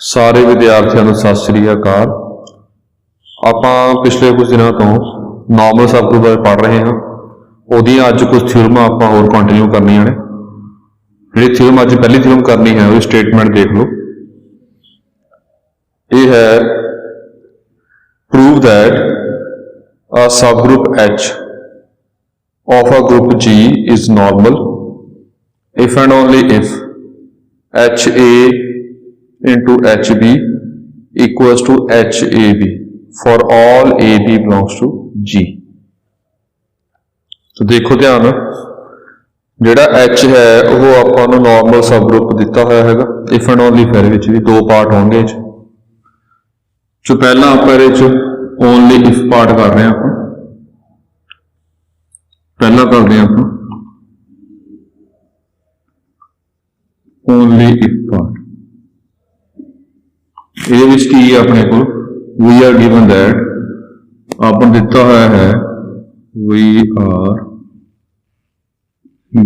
ਸਾਰੇ ਵਿਦਿਆਰਥੀਆਂ ਨੂੰ ਸਤਿ ਸ਼੍ਰੀ ਅਕਾਲ। ਆਪਾਂ ਪਿਛਲੇ ਕੁਝ ਦਿਨਾਂ ਤੋਂ ਨਾਰਮਲ ਸਬ ਗਰੁੱਪ ਬਾਰੇ ਪੜ੍ਹ ਰਹੇ ਹਾਂ। ਉਹਦੀਆਂ ਅੱਜ ਕੁਝ ਥਿਊਰਮਾਂ ਆਪਾਂ ਹੋਰ ਕੰਟੀਨਿਊ ਕਰਨੀਆਂ ਨੇ। ਜਿਹੜੀ ਥਿਊਰਮ ਅੱਜ ਪਹਿਲੀ ਥਿਊਰਮ ਕਰਨੀ ਹੈ ਉਹ ਸਟੇਟਮੈਂਟ ਦੇਖ ਲਓ। ਇਹ ਹੈ prove that a subgroup H of a group G is normal if and only if HA into HB equals to HAB for all AB belongs to G। तो देखो ध्यान, ਜਿਹੜਾ H है वो ਆਪਾਂ ਨੂੰ नॉर्मल सब ग्रुप ਦਿੱਤਾ होया हैगा। इफ एंड ओनली फिर ਵਿੱਚ भी दो पार्ट होंगे। जो पहला ਆਪਾਂ ਇਹਦੇ ਚ ओनली इफ पार्ट कर रहे हैं। आप पहला करते हैं आप ओनली इफ पार्ट। ये की अपने को वी आर गिवन दैट आपने दिता हुआ है we are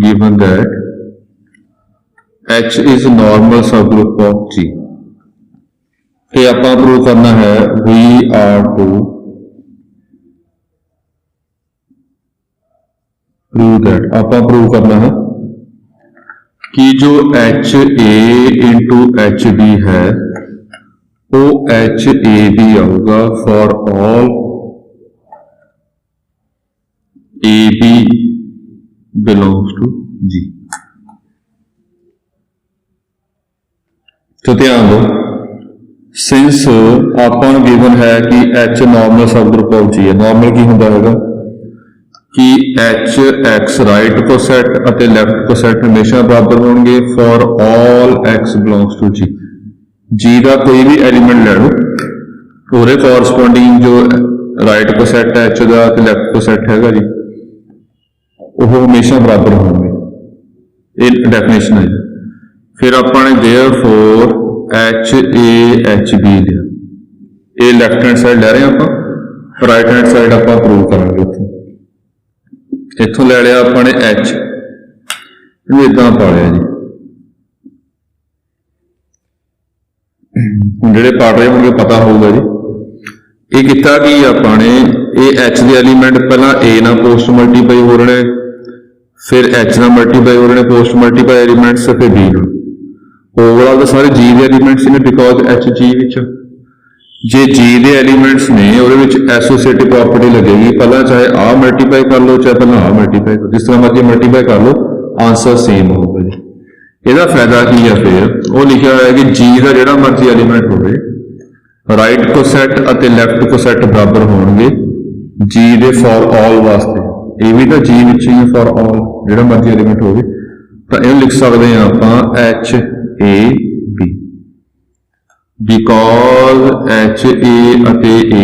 given that H is normal सब ग्रुप ऑफ G। फिर आप प्रूव करना है we are to prove that आप प्रूव करना है कि जो एच ए इंटू एच बी है वो एच ए बी आऊगा for all a b belongs to G. तो ध्यान दो, सिंस ਆਪਾਂ ਨੂੰ गिवन है कि H नॉर्मल सब ग्रुप ऑफ G है। नॉर्मल की होंदा हैगा कि H X राइट को सैट और लैफ्ट को सैट हमेशा बराबर होंगे for all X belongs to G। G का कोई भी एलिमेंट ले लो, पूरे कॉरस्पॉन्डिंग जो राइट को सैट है H का तो लैफ्ट को सैट हैगा जी, वो हमेशा बराबर होंगे। ये डेफिनेशन है। फिर आपने देयरफॉर एच ए एच बी लिया, ये लैफ्ट हैंड साइड ले रहे हैं आप, राइट हैंड साइड आप प्रूव करेंगे। इतों ले लिया अपने एच इदा पा लिया जी। जो पढ़ रहे होंगे पता होगा जी। ये किता कि अपने ये एच के एलीमेंट पहला ए ना पोस्ट मल्टीप्लाई हो रहे, फिर एच ना मल्टीप्लाई हो रहे पोस्ट मल्टीप्लाई एलीमेंट्स, फिर बी ना। ओवरऑल तो सारे जी के एलीमेंट्स ने बिकॉज एच जी जे जी के एलीमेंट्स ने वो एसोसीएटिव प्रॉपर्टी लगेगी। पहला चाहे आ मल्टीप्लाई कर लो चाहे पहला आ मल्टीप्लाई कर, जिस तरह मर्जी मल्टीप्लाई कर लो आंसर सेम होगा जी। यदा फायदा की है फिर वो लिखा हुआ है कि जी का जो मर्जी एलीमेंट हो राइट को सैट और लैफ्ट को सैट बराबर होंगे जी के फॉर ऑल वास्ते। ये भी तो जी विच ही फॉर ऑल जो मर्जी एलीमेंट हो, तो यह लिख सकते हैं आप H A B because H A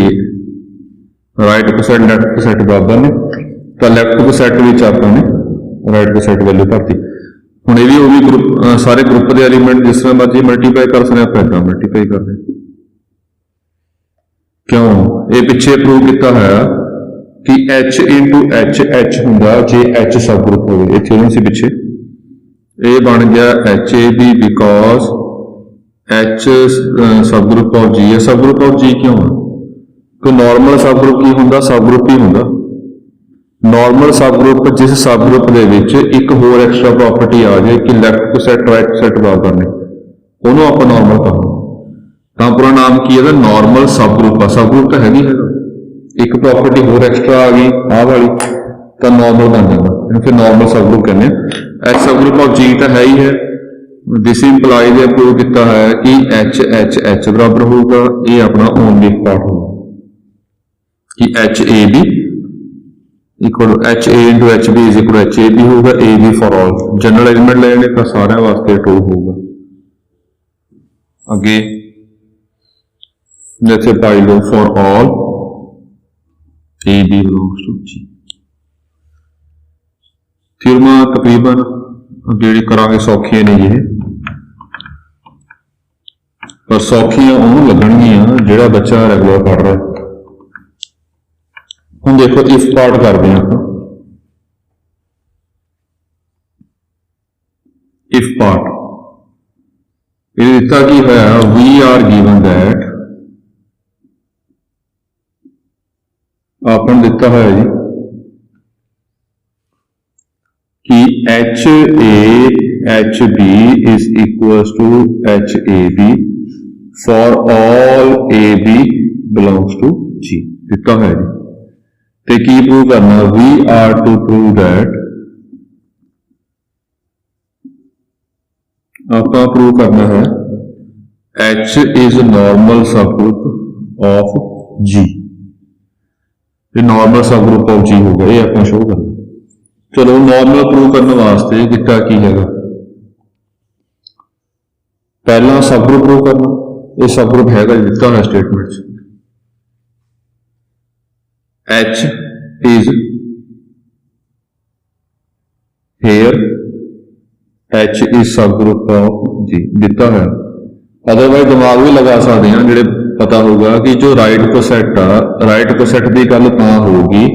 right को सैट लैफ्ट को सैट बराबर ने, तो लैफ्ट को सैट में आपने राइट को सैट वैल्यू भरती। हुण ये भी ग्रुप सारे ग्रुप के एलीमेंट जिस तरह मर्जी मल्टीप्लाई कर सकते आप इदा मल्टीप्लाई कर रहे। क्यों ये पिछे प्रूव किया है कि एच इंटू एच एच होंगे जे एच सब ग्रुप हो गए। थ्योरम से पिछे ये बन गया H A B because H sub group of G है। सब ग्रुप ऑफ जी क्यों है? तो नॉर्मल सब ग्रुप की होंगे, सब ग्रुप ही होंगे। नॉर्मल सब ग्रुप जिस सब ग्रुप के एक होर एक्सट्रा प्रॉपर्टी आ जाए कि लैफ्ट को सैट राइट को सैट बराबर ने, उन्होंने आप नॉर्मल कर तो पूरा नाम की है नॉर्मल सब ग्रुप। सब ग्रुप तो है नहीं है, एक प्रॉपर्टी होर एक्सट्रा आ गई आ वाली तो नॉर्मल बन जाएगा, फिर नॉर्मल सब ग्रुप कहने। एच सब ग्रुप ऑफ जी तो है ही है। दिस इंप्लाइज प्रूव किया है कि एच एच एच बराबर होगा। ये अपना ओनली पार्ट होगा कि H A b equal H A into H b is equal H A B होगा। A b for all general element लेने का सारे वास्ते टू होगा। अगे जैसे पाई लो for all a b belongs to G. थ्योरमां तकरीबन जी करांगे सौखियां ने ये, पर सौखियां उन्होंने लगणगियां जिहड़ा बच्चा रेगुलर पढ़ रहा है। हुण देखो इफ पार्ट करते हैं आप। इफ पार्ट ये ਦਿੱਤਾ ਕੀ ਹੋਇਆ ਵੀ ਆਰ ਗਿਵਨ दैट ਆਪਾਂ ਨੂੰ ਦਿੱਤਾ ਹੋਇਆ ਜੀ कि H A H b is equals to H A b for all a b belongs to G दिता है जी ते की प्रूव करना we are to prove that आपका प्रूव करना है एच इज नॉर्मल सब ग्रुप ऑफ जी नॉर्मल सब ग्रुप ऑफ जी होगा ये आपको शो करना चलो नॉर्मल प्रूव करने वास्ते कितना की है पहला सब ग्रुप प्रूव करना ये सब ग्रुप है दिता है statement H is here H is सब ग्रुप ऑफ जी दिता है अदरवाइज दिमाग भी लगा सकते हैं जो पता होगा कि जो राइट को सैट आ राइट को सैट की गल तां होगी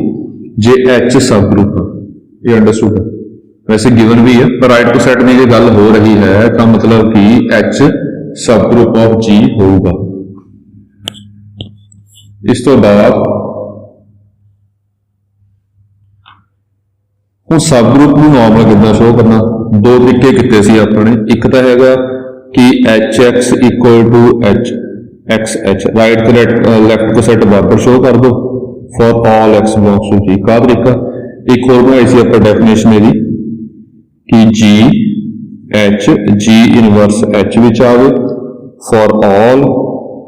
जे एच सब ग्रुप ये अंडरस्टूड है वैसे गिवन भी है पर राइट टू सेट में ये गल हो रही है तो मतलब कि H sub group of G होगा इस तो बाद ਹੁਣ सब ग्रुप ਨੂੰ नॉर्मल कितना शो करना दो तरीके किते सी अपने एक तो हैगा कि H x equal to H x H right तो लैफ्ट को सेट बराबर शो कर दो for all x belongs to G का तरीका एक और बनाई सी आप डेफिनेशन यदि कि जी एच जी इनवर्स एच विच आवे for all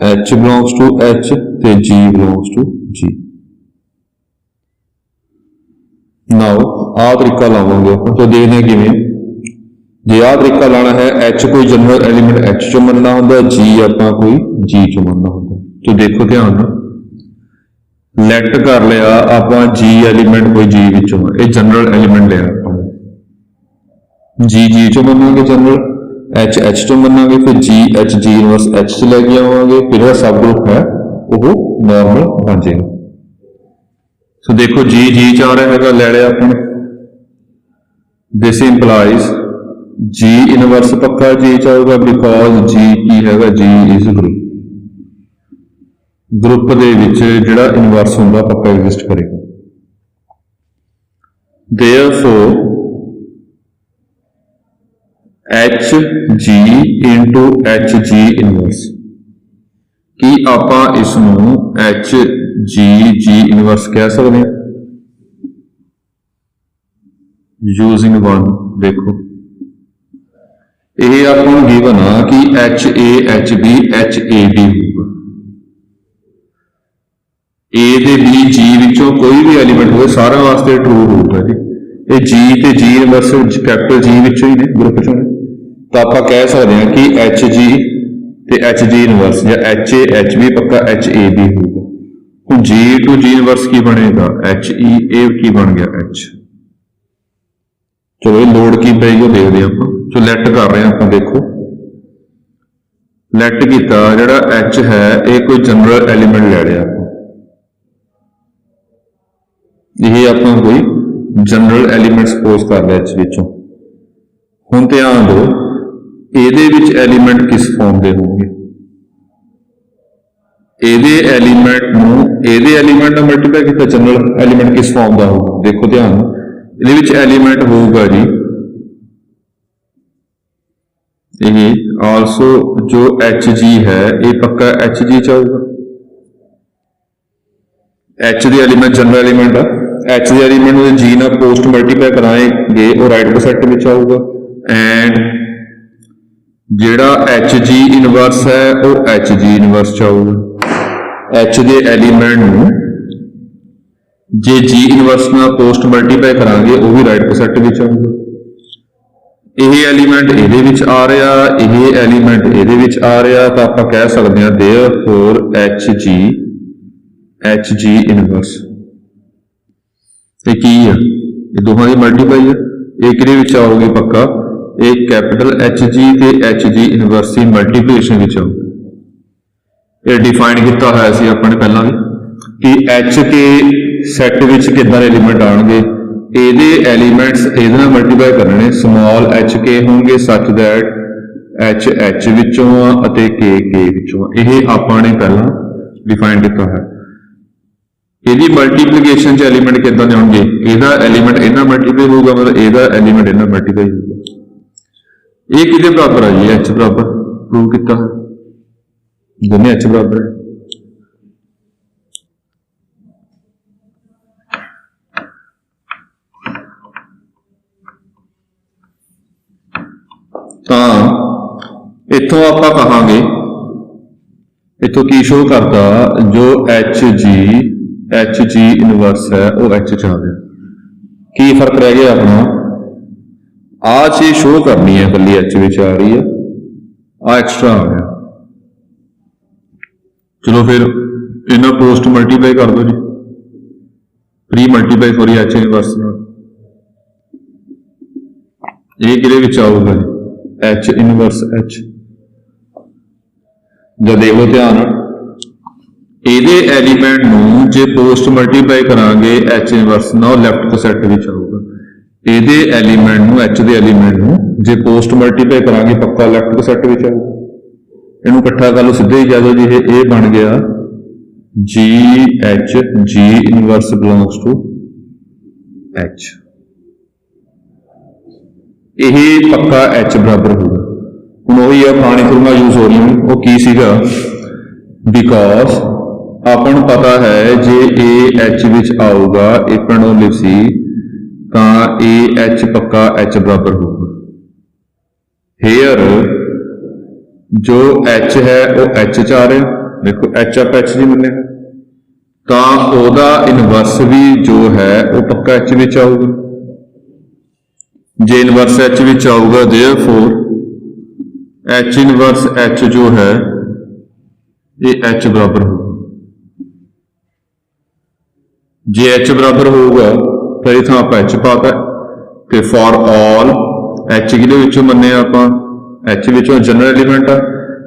h belongs to H ते g belongs to G now आ तरीका लावांगे तो देखने किवें जे आ तरीका लाना है एच कोई जनरल एलीमेंट एच चो मनना होंदा जी आपां कोई जी चो मनना होंदा तो देखो ध्यान नाल लैट कर लिया आप जी एलीमेंट कोई जी विचों ये जनरल एलीमेंट लिया आप जी चो मनांगे जनरल एच एच चो मनांगे फिर जी इनवर्स एच च लैके आवांगे फिर सब ग्रुप है वो नॉर्मल बन जाएगा सो देखो जी च आ रहा है ले लिया आपने दिस इंप्लाइज जी इनवर्स पक्का जी च आएगा बिकॉज जी की है जी इज ग्रुप ग्रुप ਦੇ ਵਿੱਚ ਜਿਹੜਾ ਇਨਵਰਸ ਹੁੰਦਾ ਪੱਕਾ ਐਗਜ਼ਿਸਟ ਕਰੇਗਾ therefore hg into hg inverse ਕੀ ਆਪਾਂ ਇਸ ਨੂੰ hg ਇਨਵਰਸ ਕਹਿ ਸਕਦੇ ਹਾਂ ਯੂਜ਼ਿੰਗ 1 ਦੇਖੋ ਇਹ ਆਪਾਂ ਨੂੰ ਗਿਵਨ ਆ ਕਿ ha hb heb ਹੋਊਗਾ ए दे बी जी विचों कोई भी एलीमेंट हो सारा वास्ते ट्रू होगा जी ये जी ते जी इनवर्स कैपिटल जी विचों ही ने ग्रुप चों तो आप कह सकते हैं कि एच जी ते एच जी इनवर्स या एच ए एच बी पक्का एच ए बी होगा हुण जी टू जी इनवर्स की बनेगा एच ई ए की बन गया एच चलो ये लोड की पेगी वो देखते हैं आप जो लैट कर रहे हैं आप देखो लैट किया जिहड़ा एच है ये कोई जनरल एलीमेंट ले लिया यही आप कोई जनरल एलीमेंट सपोज कर लिया इस विचों हुण ध्यान दो ਇਹਦੇ ਵਿੱਚ एलीमेंट किस फॉर्म ਦੇ ਹੋਣਗੇ ਇਹਦੇ एलीमेंट ਨੂੰ ਇਹਦੇ एलीमेंट ਨਾਲ ਮਲਟੀਪਲਾਈ ਕੀਤਾ जनरल एलीमेंट किस फॉर्म ਦਾ ਹੋਊਗਾ देखो ध्यान ਇਹਦੇ ਵਿੱਚ एलीमेंट ਹੋਊਗਾ ਜੀ ਇਹ आल्सो जो HG है ये पक्का HG ਚ ਆਊਗਾ H ਦੇ एलीमेंट जनरल एलीमेंट आ एच के एलीमेंट में जी ना पोस्ट मल्टीप्लाई कराएंगे वो राइट को सेट में आऊगा एंड जेड़ा एच जी इनवर्स है वो एच जी इनवर्स आऊगा एच के एलीमेंट जे जी इनवर्स ना पोस्ट मल्टीप्लाई करांगे वो भी राइट को सेट में आऊगा यह एलीमेंट ये आ रहा यह एलीमेंट ये आ रहा तो आप कह सकते हैं देयरफॉर एच जी इनवर्स की है ये दोनों की मल्टीप्लाई है एक आओगी पक्का एक कैपिटल एच जी ते एच जी इनवर्स की मल्टीप्लीकेशन आऊगी ये डिफाइन किया होया सी अपने पहला भी कि एच के सैट विच किदां एलीमेंट आउणगे ਇਹਦੇ एलीमेंट्स ਇਹਦੇ ਨਾਲ मल्टीप्लाई करने स्मॉल एच के होंगे सच दैट एच एच विचों अते के विचों। यह आपने पहला डिफाइन किया है। यदि मल्टीप्लीकेशन च एलीमेंट किदा दे होणगे, इहदा एलीमेंट इन्ना मल्टीप्लाई होगा, मतलब इहदा एलीमेंट इन्ना मल्टीप्लाई होगा। ये किहदे बराबर है जी? एच बराबर प्रूव किया है, दोनों एच बराबर है। तो इतों आप कहांगे, इतों की शो करता जो एच जी इनवर्स है वो एच च आ गया। की फर्क रह गया अपना? आ चीज शो करनी है कली एच विच आ रही है, आ एक्सट्रा आ गया। चलो फिर इन्हें पोस्ट मल्टीप्लाई कर दो जी, pre multiply sorry H inverse ये कि आऊगा जी? H inverse H. जब देखो ध्यान, ਇਹਦੇ एलीमेंट ਨੂੰ ਜੇ पोस्ट मल्टीप्लाई करांगे एच इनवर्स ना लैफ्ट को सैट ਵਿੱਚ ਆਊਗਾ। ਇਹਦੇ एलीमेंट ਨੂੰ एच ਦੇ एलीमेंट ਨੂੰ ਜੇ पोस्ट मल्टीप्लाई करांगे पक्का लैफ्ट को सैट ਵਿੱਚ ਆਊਗਾ। ਇਹਨੂੰ ਇਕੱਠਾ ਕਰ ਲਓ, ਸਿੱਧੇ ਹੀ ਕਹਿ ਦਿਓ ਜੀ ਇਹ ਬਣ ਗਿਆ G H ji inverse belongs to H. यही पक्का एच बराबर होगा। हुण वही है पुरानी फॉर्मूला यूज हो रही है, वो की सीगा? बिकॉज अपन पता है जे ए एच विच आऊगा इफ एंड ओनली सी, तो ए एच पक्का एच बराबर होगा। हेयर जो एच है वो एच च आ रहा, देखो एच आप एच जी मन्ने, तो ओदा इनवर्स भी जो है वो पक्का एच विच आऊगा। जे इनवर्स एच विच आऊगा देयरफॉर एच इनवर्स एच जो है ये एच बराबर होगा। जे एच बराबर होगा तो इतना आप एच पाता है। फॉर ऑल एच कि मन्ने आप एच विचों जनरल एलीमेंट आ,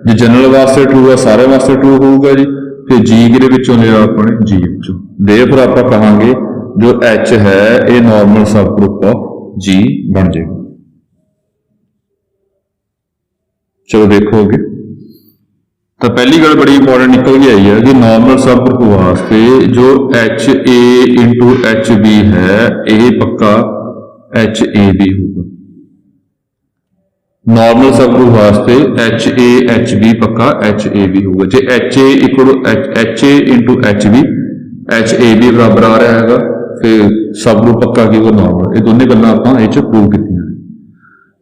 जो जनरल वास्ते ट्रू है सारे वास्ते ट्रू होगा जी। फिर जी कि लिया अपने जी विचों, देयरफॉर आप कहांगे जो एच है ये नॉर्मल सब ग्रुप ऑफ जी बन जाएगा। चलो देखोगे तो पहली गल बड़ी इंपॉर्टेंट निकल के आई है कि नॉर्मल सब ग्रुप वास्ते जो एच ए इंटू एच बी है यह पक्का एच ए बी होगा। नॉर्मल सब ग्रुप वास्ते एच ए एच बी पक्का एच ए बी होगा। जे एच ए इक्वल एच ए इंटू एच बी एच ए बी बराबर आ रहा है, फिर सब ग्रुप पक्का की होगा नॉर्मल। ये दोनों गल्लां आपां इह च प्रूव कीतियां ने।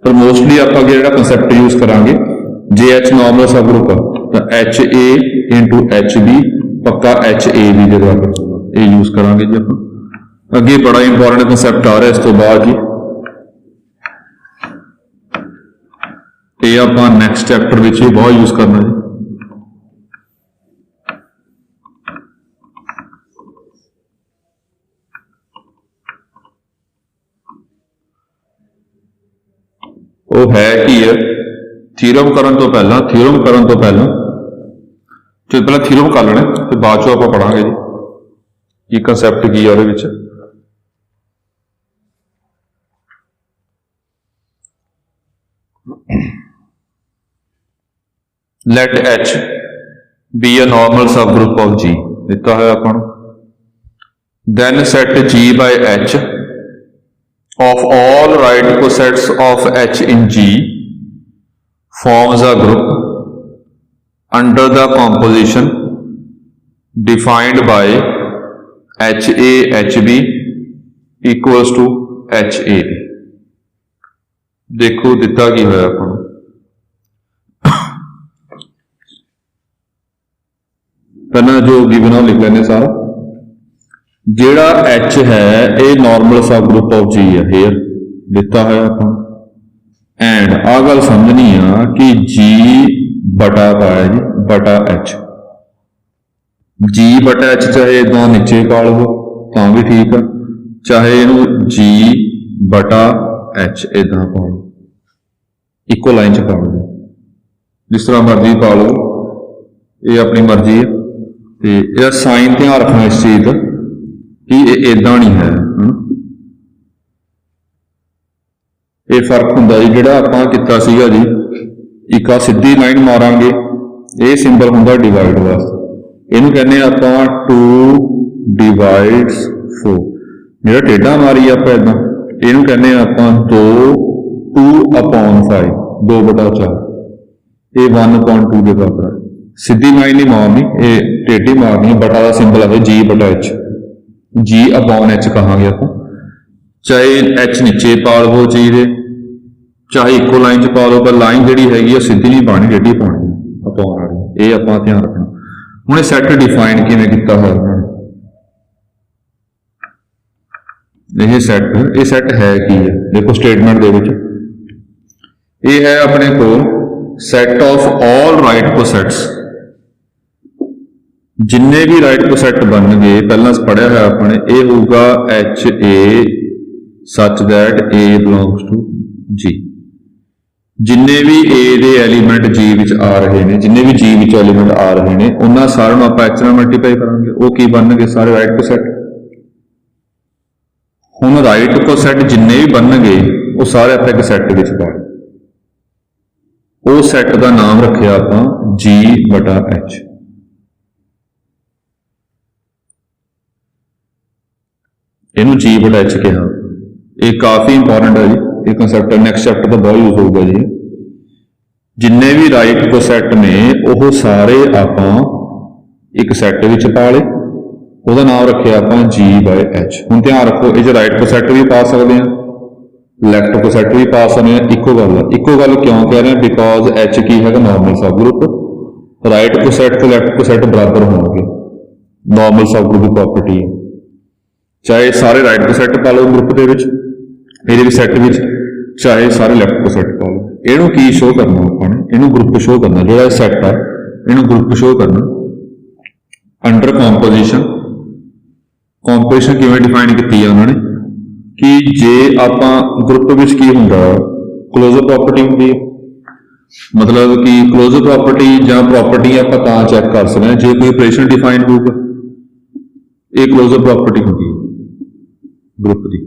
पर मोस्टली आपां जिहड़ा कंसैप्ट यूज करांगे, जे एच नॉर्मल सब ग्रुप तो एच ए इंटू एच बी पक्का एच ए बी के बराबर होगा, ये यूज करांगे जी आपां। अगे बड़ा इंपॉर्टेंट कंसैप्ट आ रहा है इस तो बाद जी, ये आपां नैक्सट चैप्टर विच बहुत यूज करना जी। वो है कि थ्योरम करन तो पहला तो पहला थ्योरम कर लेना, फिर बाद चो आप पढ़ांगे जी कि कंसैप्ट की है उहदे विच। Let H be a normal सब ग्रुप ऑफ जी दिता है अपन, then set G by H of all right cosets of H in G forms a group under the composition defined by HA HB equals to HAB। देखो दिता की होया अपन, पहला जो गिवन है लिख लेने सारा। जेड़ा एच है ये नॉर्मल सब ग्रुप ऑफ जी है, हेयर दिता है अपन। एंड आ गल समझनी है कि जी बटा पाया जी बटा एच, जी बटा एच चाहे इदा नीचे पा लो तो भी ठीक है, चाहे इनू जी बटा एच इदा पा लो, इक्को लाइन च पा लो, जिस तरह मर्जी पा लो, ये अपनी मर्जी है। तो यह साइन ध्यान रखना इस चीज का कि इदा नहीं है। ये फर्क हुंदा जी जिहड़ा आपां कीता सीगा जी, एक आ सीधी लाइन मारांगे, ये सिंबल हुंदा डिवाइड वास्ते, इहनूं कहने आपां 2 डिवाइड्स 4। ਜਿਹੜਾ ਟੇਢਾ ਮਾਰੀ ਆਪਾਂ इदां, ਇਹਨੂੰ ਕਹਿੰਦੇ ਆਪਾਂ 2/5, 2/4, ਇਹ 1/2 ਦੇ ਬਰਾਬਰ ਹੈ। ਸਿੱਧੀ ਲਾਈਨ ਨਹੀਂ ਮਾਰਨੀ, ਇਹ ਟੇਢੀ ਮਾਰਨੀ, ਬਟਾ ਦਾ ਸਿੰਬਲ ਆਵੇ G/H, G/H ਕਹਾਂਗੇ ਆਪਾਂ। ਚਾਹੇ H ਨੀਚੇ ਪਾ ਲਵੋ ਚੀਜ਼ ਦੇ, ਚਾਹੇ ਇੱਕੋ ਲਾਈਨ 'ਚ ਪਾ ਲਓ, ਪਰ ਲਾਈਨ ਜਿਹੜੀ ਹੈਗੀ ਆ ਸਿੱਧੀ ਨਹੀਂ ਪਾਉਣੀ, ਟੇਢੀ ਪਾਉਣੀ ਅਪਾਉਣ ਵਾਲੀ, ਇਹ ਆਪਾਂ ਧਿਆਨ ਰੱਖਣਾ। ਹੁਣ ਇਹ ਸੈੱਟ ਡਿਫਾਈਨ ਕਿਵੇਂ ਕੀਤਾ ਹੋਇਆ ਉਹਨਾਂ ਨੇ, ਇਹ ਸੈੱਟ ਹੈ ਕੀ ਹੈ, ਦੇਖੋ ਸਟੇਟਮੈਂਟ ਦੇ ਵਿੱਚ ਇਹ ਹੈ ਆਪਣੇ ਕੋਲ ਸੈੱਟ ਆਫ ਆਲ ਰਾਈਟ ਕੋਸੈਟਸ, ਜਿੰਨੇ ਵੀ ਰਾਈਟ ਕੋਸੈਟ ਬਣਨਗੇ, ਪਹਿਲਾਂ ਪੜਿਆ ਹੋਇਆ ਆਪਣੇ, ਇਹ ਹੋਊਗਾ HA such that A belongs to G। ਜਿੰਨੇ ਵੀ A ਦੇ ਐਲੀਮੈਂਟ G ਵਿੱਚ ਆ ਰਹੇ ਨੇ, ਜਿੰਨੇ ਵੀ G ਵਿੱਚ ਐਲੀਮੈਂਟ ਆ ਰਹੇ ਨੇ, ਉਹਨਾਂ ਸਾਰਿਆਂ ਨੂੰ ਆਪਾਂ H ਨਾਲ ਮਲਟੀਪਲਾਈ ਕਰਾਂਗੇ, ਉਹ ਕੀ ਬਣਨਗੇ, ਸਾਰੇ ਰਾਈਟ ਕੋਸੈਟ। ਹੁਣ ਰਾਈਟ ਕੋਸੈਟ ਜਿੰਨੇ ਵੀ ਬਣਨਗੇ ਉਹ ਸਾਰੇ ਆਪਾਂ ਇੱਕ ਸੈੱਟ ਵਿੱਚ ਪਾ ਲਏ, ਉਹ ਸੈੱਟ ਦਾ ਨਾਮ ਰੱਖਿਆ ਆਪਾਂ G/H। ਇਹਨੂੰ G/H ਕਿਹਾ। ਇਹ ਕਾਫੀ ਇੰਪੋਰਟੈਂਟ ਹੈ ਜੀ, ਇਹ ਕਨਸੈਪਟ ਨੈਕਸਟ ਚੈਪਟਰ ਤੋਂ ਬਹੁਤ ਯੂਜ਼ ਹੋਊਗਾ ਜੀ। ਜਿੰਨੇ ਵੀ ਰਾਈਟ ਕੋਸੈਟ ਨੇ ਉਹ ਸਾਰੇ ਆਪਾਂ ਇੱਕ ਸੈੱਟ ਵਿੱਚ ਪਾ ਲਏ, ਉਹਦਾ ਨਾਮ ਰੱਖਿਆ ਆਪਾਂ G/H। ਹੁਣ ਧਿਆਨ ਰੱਖੋ, ਇਹ 'ਚ ਰਾਈਟ ਕੋਸੈਟ ਵੀ ਪਾ ਸਕਦੇ ਹਾਂ, ਲੈਫਟ ਕੋਸੈਟ ਵੀ ਪਾ ਸਕਦੇ ਹਾਂ। ਇੱਕੋ ਗੱਲ ਕਿਉਂ ਕਹਿ ਰਹੇ ਹਾਂ, ਬਿਕੋਜ਼ H ਕੀ ਹੈਗਾ, ਨਾਰਮਲ ਸਬ ਗਰੁੱਪ। ਰਾਈਟ ਕੋਸੈਟ ਤੇ ਲੈਫਟ ਕੋਸੈਟ ਬਰਾਬਰ ਹੋਣਗੇ, ਨਾਰਮਲ ਸਬ ਗਰੁੱਪ ਦੀ ਪ੍ਰੋਪਰਟੀ ਹੈ। ਚਾਹੇ ਸਾਰੇ ਰਾਈਟ ਕੋਸੈਟ ਪਾ ਲਓ ਗਰੁੱਪ ਦੇ ਵਿੱਚ, ਇਹਦੇ ਵੀ ਸੈੱਟ ਵਿੱਚ, ਚਾਹੇ ਸਾਰੇ ਲੈਫਟ ਕੋਸੈਟ ਪਾ ਲਓ। ਇਹਨੂੰ ਕੀ ਸ਼ੋਅ ਕਰਨਾ ਆਪਾਂ ਨੇ, ਇਹਨੂੰ ਗਰੁੱਪ ਸ਼ੋਅ ਕਰਨਾ, ਜਿਹੜਾ ਇਹ ਸੈੱਟ ਆ ਇਹਨੂੰ ਗਰੁੱਪ ਸ਼ੋਅ ਕਰਨਾ ਅੰਡਰ ਕੰਪੋਜੀਸ਼ਨ। ਕੰਪੋਜੀਸ਼ਨ ਕਿਵੇਂ ਡਿਫਾਈਨ ਕੀਤੀ ਹੈ ਉਹਨਾਂ ਨੇ, ਕਿ ਜੇ ਆਪਾਂ ਗਰੁੱਪ ਵਿੱਚ ਕੀ ਹੁੰਦਾ, ਕਲੋਜ਼ਰ ਪ੍ਰੋਪਰਟੀ ਹੁੰਦੀ ਹੈ, ਮਤਲਬ ਕਿ ਕਲੋਜ਼ਰ ਪ੍ਰੋਪਰਟੀ ਜਾਂ ਪ੍ਰੋਪਰਟੀ ਆਪਾਂ ਤਾਂ ਚੈੱਕ ਕਰ ਸਕਦੇ ਹਾਂ ਜੇ ਕੋਈ ਆਪਰੇਸ਼ਨ ਡਿਫਾਈਨ ਹੋਊਗਾ, ਇਹ ਕਲੋਜ਼ਰ ਪ੍ਰੋਪਰਟੀ ਹੁੰਦੀ ਹੈ ਗਰੁੱਪ ਦੀ।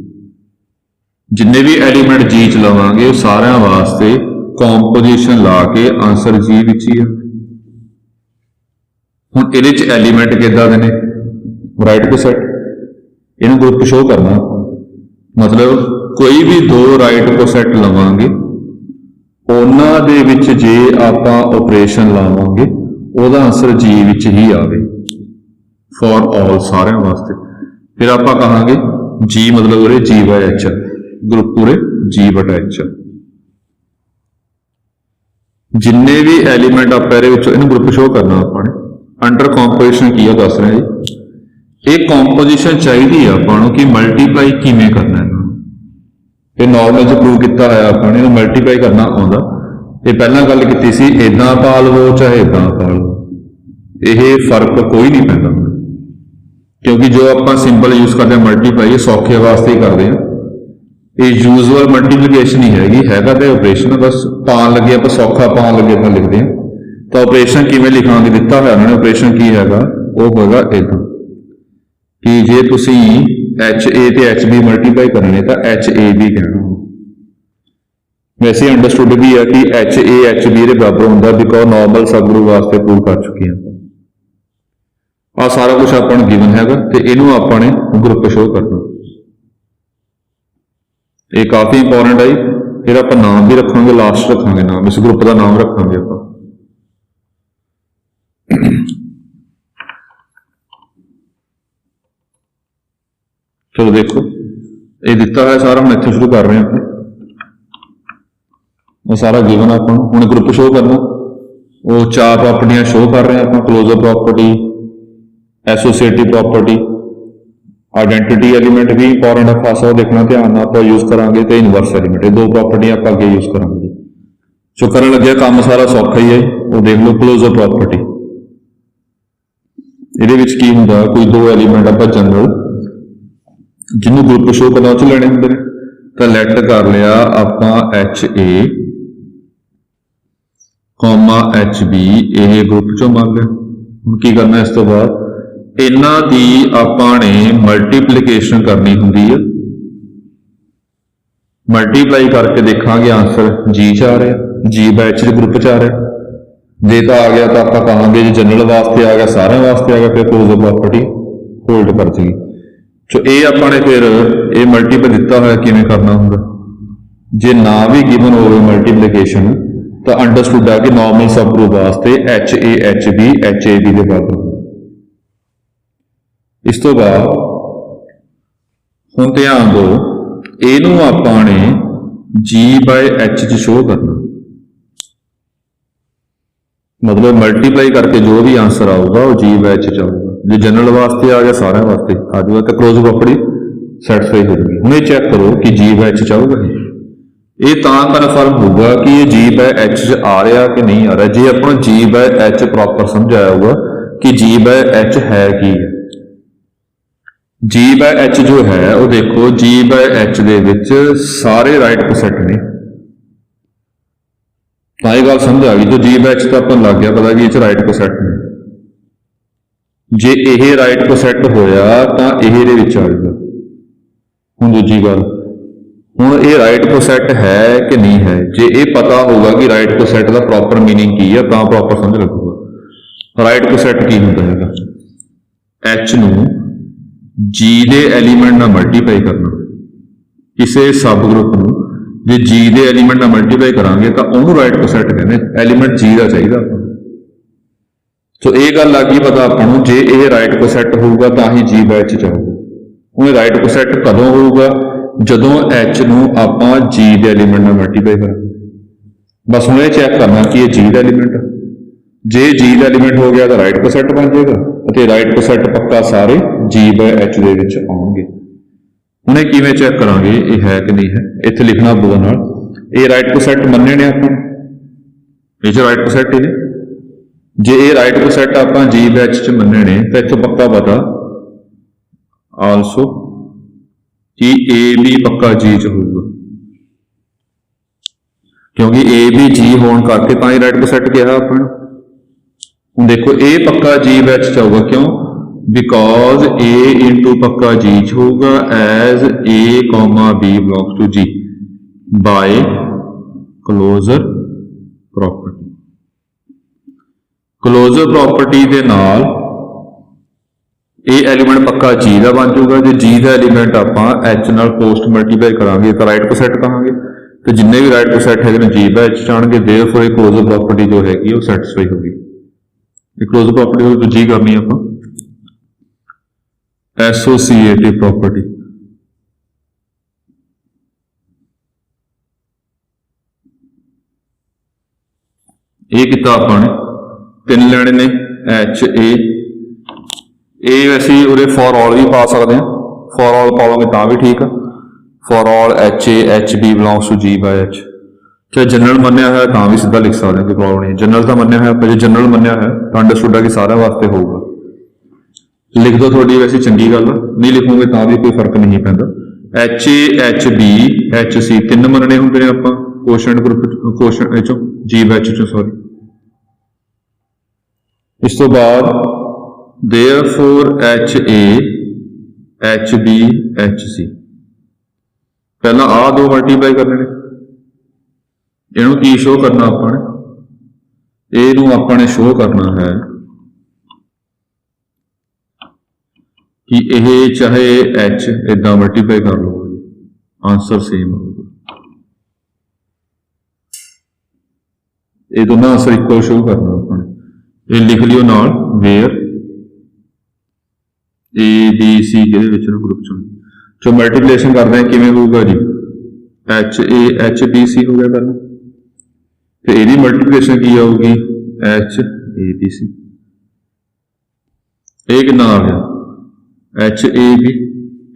ਜਿੰਨੇ ਵੀ ਐਲੀਮੈਂਟ G 'ਚ ਲਵਾਂਗੇ ਉਹ ਸਾਰਿਆਂ ਵਾਸਤੇ ਕੰਪੋਜੀਸ਼ਨ ਲਾ ਕੇ ਆਂਸਰ G ਵਿੱਚ ਹੀ ਆ। ਹੁਣ ਇਹਦੇ 'ਚ ਐਲੀਮੈਂਟ ਕਿੱਦਾਂ ਦੇ ਨੇ, ਰਾਈਟ ਕੋਸੈਟ, ਇਹਨੂੰ ਗਰੁੱਪ ਸ਼ੋਅ ਕਰਨਾ, ਮਤਲਬ ਕੋਈ ਵੀ ਦੋ ਰਾਈਟ ਕੋਸੈਟ ਲਵਾਂਗੇ, ਉਹਨਾਂ ਦੇ ਵਿੱਚ ਜੇ ਆਪਾਂ ਆਪਰੇਸ਼ਨ ਲਾਵਾਂਗੇ ਉਹਦਾ ਆਂਸਰ G ਵਿੱਚ ਹੀ ਆਵੇ ਫॉर ऑल, ਸਾਰਿਆਂ ਵਾਸਤੇ। ਫਿਰ ਆਪਾਂ ਕਹਾਂਗੇ G ਮਤਲਬ ਉਰੇ G/H, ਗਰੁੱਪ ਪੂਰੇ G/H। ਜਿੰਨੇ ਵੀ ਐਲੀਮੈਂਟ ਆਪਾਂ ਇਹਦੇ ਵਿੱਚੋਂ ਇਹਨੂੰ ਗਰੁੱਪ ਸ਼ੋਅ ਕਰਨਾ ਆਪਾਂ ਨੇ। ਅੰਡਰ ਕੰਪੋਜੀਸ਼ਨ ਕੀ ਆ ਦੱਸ ਰਹੇ ਜੀ, ਇਹ ਕੰਪੋਜੀਸ਼ਨ ਚਾਹੀਦੀ ਆ ਆਪਾਂ ਨੂੰ ਕਿ ਮਲਟੀਪਲਾਈ ਕਿਵੇਂ ਕਰਨਾ ਹੈ। ਇਹ ਨਾਰਮਲ ਚ ਪ੍ਰੂਵ ਕੀਤਾ ਹੋਇਆ ਆਪਾਂ ਨੇ, ਇਹਨੂੰ ਮਲਟੀਪਲਾਈ ਕਰਨਾ ਆਉਂਦਾ। ਇਹ ਪਹਿਲਾਂ ਗੱਲ ਕੀਤੀ ਸੀ, ਇਦਾਂ ਪਾ ਲਵੋ ਚਾਹੇ ਇਦਾਂ ਪਾ ਲਵੋ, ਇਹ ਫਰਕ ਕੋਈ ਨਹੀਂ ਪੈਂਦਾ, ਕਿਉਂਕਿ ਜੋ ਆਪਾਂ ਸਿੰਬਲ ਯੂਜ਼ ਕਰਦੇ ਹਾਂ ਮਲਟੀਪਲਾਈ, ਇਹ ਸੌਖੇ ਵਾਸਤੇ ਹੀ ਕਰਦੇ ਹਾਂ। ਇਹ ਯੂਜ਼ੂਅਲ ਮਲਟੀਪਲੀਕੇਸ਼ਨ ਨਹੀਂ ਹੈਗੀ, ਹੈਗਾ ਤਾਂ ਆਪਰੇਸ਼ਨ, ਬਸ ਪਾਉਣ ਲੱਗੇ ਆਪਾਂ ਸੌਖਾ ਪਾਉਣ ਲੱਗੇ ਤਾਂ ਲਿਖਦੇ ਹਾਂ। ਤਾਂ ਆਪਰੇਸ਼ਨ ਕਿਵੇਂ ਲਿਖਾਂਗੇ ਦਿੱਤਾ ਹੋਇਆ ਉਹਨਾਂ ਨੇ, ਆਪਰੇਸ਼ਨ ਕੀ ਹੈਗਾ, ਉਹ ਹੋਏਗਾ ਇਦਾਂ ਕਿ ਜੇ ਤੁਸੀਂ HA ਤੇ HB ਮਲਟੀਪਲਾਈ ਕਰਨੇ ਤਾਂ HAB ਕਹਿਣਾ। ਵੈਸੇ ਅੰਡਰਸਟੂਡ ਵੀ ਹੈ ਕਿ HA HB ਦੇ ਬਰਾਬਰ ਹੁੰਦਾ, ਬਿਕੋਜ਼ ਨਾਰਮਲ ਸਬ ਗਰੁੱਪ ਵਾਸਤੇ ਪ੍ਰੂਵ ਕਰ ਚੁੱਕੇ ਹਾਂ। ਆ ਸਾਰਾ ਕੁਝ ਆਪਾਂ ਨੂੰ ਗਿਵਨ ਹੈਗਾ ਤੇ ਇਹਨੂੰ ਆਪਾਂ ਨੇ ਗਰੁੱਪ ਸ਼ੋਅ ਕਰਨਾ। ਇਹ ਕਾਫੀ ਇੰਪੋਰਟੈਂਟ ਹੈ। ਫਿਰ ਆਪਾਂ ਨਾਮ ਵੀ ਰੱਖਾਂਗੇ, ਲਾਸਟ ਰੱਖਾਂਗੇ ਨਾਮ, ਇਸ ਗਰੁੱਪ ਦਾ ਨਾਮ ਰੱਖਾਂਗੇ ਆਪਾਂ। ਚਲੋ ਦੇਖੋ, ਇਹ ਦਿੱਤਾ ਹੋਇਆ ਸਾਰਾ, ਹੁਣ ਇੱਥੇ ਸ਼ੁਰੂ ਕਰ ਰਹੇ ਹਾਂ ਆਪਾਂ। ਉਹ ਸਾਰਾ ਗਿਵਨ ਆਪਾਂ ਨੂੰ ਹੁਣ ਗਰੁੱਪ ਸ਼ੋਅ ਕਰਨਾ। ਉਹ ਚਾਰ ਪ੍ਰੋਪਰਟੀਆਂ ਸ਼ੋਅ ਕਰ ਰਹੇ ਹਾਂ ਆਪਾਂ, closure property, associative property, identity element ਵੀ ਇੰਪੋਰਟੈਂਟ ਹੈ, ਖਾਸਾ ਉਹ ਦੇਖਣਾ ਧਿਆਨ ਨਾਲ ਆਪਾਂ ਯੂਜ਼ ਕਰਾਂਗੇ, ਤੇ ਇਨਵਰਸ ਐਲੀਮੈਂਟ, ਇਹ ਦੋ ਪ੍ਰੋਪਰਟੀਆਂ ਆਪਾਂ ਅੱਗੇ ਯੂਜ਼ ਕਰਾਂਗੇ। ਸੋ ਕਰਨ ਲੱਗਿਆ ਕੰਮ ਸਾਰਾ ਸੌਖਾ ਹੀ ਹੈ। ਉਹ ਦੇਖ ਲਓ ਕਲੋਜ਼ਰ ਪ੍ਰੋਪਰਟੀ, ਇਹਦੇ ਵਿੱਚ ਕੀ ਹੁੰਦਾ, ਕੋਈ ਦੋ ਐਲੀਮੈਂਟ ਆਪਾਂ ਜਨਰਲ ਜਿਹਨੂੰ ਗਰੁੱਪ ਸ਼ੋਅ ਕਰਨਾ ਉਹ 'ਚ ਲੈਣੇ ਹੁੰਦੇ ਨੇ, ਤਾਂ ਲੈਟ ਕਰ ਲਿਆ ਆਪਾਂ HA, HB, ਇਹ ਗਰੁੱਪ ਚੋਂ ਮੰਨ ਲਿਆ। ਹੁਣ ਕੀ ਕਰਨਾ ਇਸ ਤੋਂ ਬਾਅਦ, ਇਹਨਾਂ ਦੀ ਆਪਾਂ ਨੇ ਮਲਟੀਪਲੀਕੇਸ਼ਨ ਕਰਨੀ ਹੁੰਦੀ ਹੈ। ਮਲਟੀਪਲਾਈ ਕਰਕੇ ਦੇਖਾਂਗੇ ਆਂਸਰ G 'ਚ ਆ ਰਿਹਾ। जी बाय एच ग्रुप च आ रहा। जे तो आ गया तो आप कहांगे जी जनरल वास्ते आ गया, सारे वास्ते आ गया, फिर क्लोजर प्रॉपर्टी होल्ड कर देगी। सो ये आपने फिर ये मल्टीपल दिता हुआ किवें करना होंगे, जे ना भी गिवन हो मल्टीप्लीकेशन तो अंडरस्टूड है कि नॉर्मल सब ग्रुप वास्ते एच ए बी के बराबर। इस तो बाद हुण ध्यान दो, इनू आपने जी बाय एच च शो करना, मतलब मल्टीप्लाई करके जो भी आंसर आऊगा वो जी बाय एच च आऊगा। जो जनरल वास्ते आ गया सारे वास्ते आ जाऊगा तो क्लोज प्रॉपर्टी सैटिस्फाई हो जाएगी। हूँ चेक करो कि जी बाय एच च आऊगा, ये कन्फर्म होगा कि ये जी बाय एच च आ रहा कि नहीं आ रहा जे अपना जी बाय एच प्रॉपर समझ आया होगा कि जी बाय एच है की है। जी बाय एच जो है वो देखो जी बाय एच दे विच सारे राइट को सैट ने, तो ये गल समझ आ गई। जो जी बाय एच तो अपन लग गया पता कि ये राइट को सैट ने, जे यह राइट को सैट होया तो यह आ जाएगा। हुण दूजी गल, हुण ये राइट को सैट है कि नहीं है, जे ये पता होगा कि राइट को सैट का प्रॉपर मीनिंग की है तो प्रॉपर समझ लगूगा। राइट को सैट की होंदा है, एच नू जी दे एलीमेंट नाल मल्टीप्लाई करना, किसी सब ग्रुप नू जे जी दे एलीमेंट नाल मल्टीप्लाई करांगे तो उन्होंने राइट को सैट कहते, एलीमेंट जी का चाहिए अपन। तो ये गल लग गई पता अपन जे ये राइट को सैट होगा तो ही जी बाय एच आऊगा। हूँ राइट को सैट कदों होगा, जदों एच नू आपां जी दे एलीमेंट नाल मल्टीप्लाई करांगे। बस हूँ ये चैक करना कि ये जी का एलीमेंट, जे जी का एलीमेंट हो गया तो राइट को सैट बन जाएगा, राइट को सैट पक्का सारे जी बाय एच दे विच आउणगे। हुण ये किवें चैक करांगे ये है कि नहीं है, इत्थे लिखना बुआ नाल ये राइट को सैट मन्ने ने आपां, ये राइट को सैट ही ने। जे ये राइट को सैट आपां जी बाय एच च मन्ने ने तो इत्थों पक्का पता आलसो कि ए भी पक्का जी च होगा, क्योंकि ए भी जी होने करके तां ही राइट को सैट कहा अपन। देखो ए पक्का जी बाय एच च आऊगा, क्यों? बिकॉज ए इंटू पक्का जी च होगा as A comma B belongs to G by closure property. Closure property के नाल ए एलीमेंट पक्का जी का बन जाऊगा। जो जी का एलीमेंट आपां एच नाल पोस्ट मल्टीप्लाई करांगे तो राइट को सैट कहांगे, तो जिन्ने भी राइट को सैट है जी बाय एच आउणगे, देयरफॉर क्लोजर प्रॉपर्टी जो हैगी वो सैटिस्फाई होगी। क्लोजर प्रॉपर्टी को जी करनी आप एसोसीएटिव प्रॉपर्टी। ये किता आपने तीन लैने ने एच ए वैसे उरे फॉर ऑल भी पा सकते हैं, फॉर ऑल पाओगे तो भी ठीक है। For all H B belongs to G by H, चाहे जनरल मन्या है तो भी सीधा लिख सकते हैं, कोई प्रॉब्लम नहीं। जनरल तो मन्या है, जो जनरल मन्या है तो अंडरस्टूड है कि सारे वास्ते होगा। लिख दो, थोड़ी वैसे चंगी गल, नहीं लिखोगे तो भी कोई फर्क नहीं पैंदा। एच बी एच सी तीन मनने होंगे ने आपां कोशेंट ग्रुप कोशेंट चो जी बाय एच चो सॉरी। इस तो बाद therefore H B H C, पहला आ दो मल्टीप्लाई करने ने, इनू की शो करना अपने, इनू अपने शो करना है कि यह चाहे एच इदा मल्टीप्लाई कर लो आंसर सेम होगा। ये दोनों आंसर इक्वल शो करना अपने, ये लिख लियो नाल where A B C group चो मल्टीप्लिकेशन करना है किमें होगा जी, एच बी सी हो गया पहला, तो यही मल्टीप्लिकेशन की आऊगी एच ए बी सी। ये कितना आ गया एच ए बी,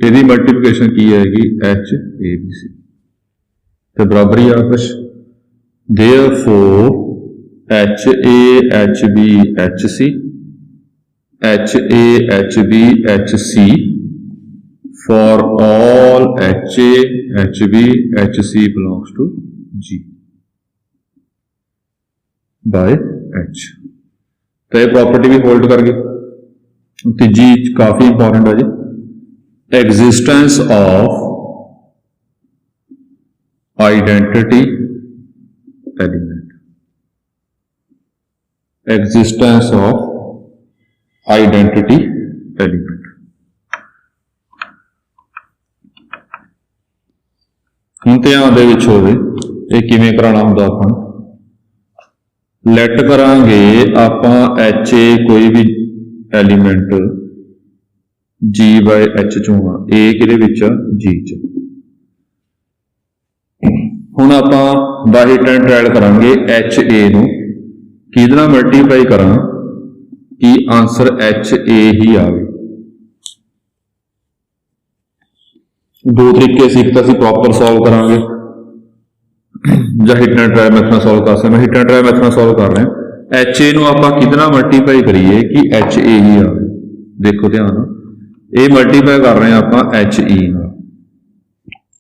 यदि मल्टीप्लिकेशन की आएगी एच ए बी सी, तो बराबर ही आपस। Therefore H A H B H C, H A H B H C for all H A H B H C belongs to G by H. तो यह property भी hold कर गई। तीजी काफी इंपॉर्टेंट है जी, existence of identity element. Existence of identity element. ਹੁਣ ਧਿਆਨ ਦੇ ਵਿੱਚ ਹੋਵੇ ਇਹ ਕਿਵੇਂ ਕਰਾਉਣਾ ਹੁੰਦਾ। ਆਪਾਂ ਲੈਟ ਕਰਾਂਗੇ ਆਪਾਂ ਐਚ ਏ ਕੋਈ ਵੀ ਐਲੀਮੈਂਟ ਜੀ ਬਾਏ ਐਚ ਚੋਂ ਆ, ਏ ਕਿਹਦੇ ਵਿੱਚ ਆ, ਜੀ ਚ। ਹੁਣ ਆਪਾਂ ਬਾਈ ਟਾਈਮ ਟ੍ਰਾਇਲ ਕਰਾਂਗੇ ਐਚ ਏ ਨੂੰ ਕਿਹਦੇ ਨਾਲ ਮਲਟੀਪਲਾਈ ਕਰਾਂ ਕਿ ਆਂਸਰ ਐਚ ਏ ਹੀ ਆਵੇ। ਦੋ ਤਰੀਕੇ ਸੀ, ਇੱਕ ਤਾਂ ਅਸੀਂ ਪ੍ਰੋਪਰ ਸੋਲਵ ਕਰਾਂਗੇ ਜਾਂ ਹਿੱਟ ਐਂਡ ਟਰਾਈ ਮੈਥਡ ਨਾਲ ਸੋਲਵ ਕਰ ਸਕਦੇ। ਹਿੱਟ ਐਂਡ ਟਰਾਈ ਮੈਥਡ ਨਾਲ ਸੋਲਵ ਕਰ ਰਹੇ ਹਾਂ। ਐਚ ਏ ਨੂੰ ਆਪਾਂ ਕਿਹਦੇ ਨਾਲ ਮਲਟੀਪਲਾਈ ਕਰੀਏ ਕਿ ਐਚ ਏ ਹੀ ਆਵੇ। ਦੇਖੋ ਧਿਆਨ ਨਾਲ, ਇਹ ਮਲਟੀਪਲਾਈ ਕਰ ਰਹੇ ਹਾਂ ਆਪਾਂ ਐਚ ਈ ਨਾਲ।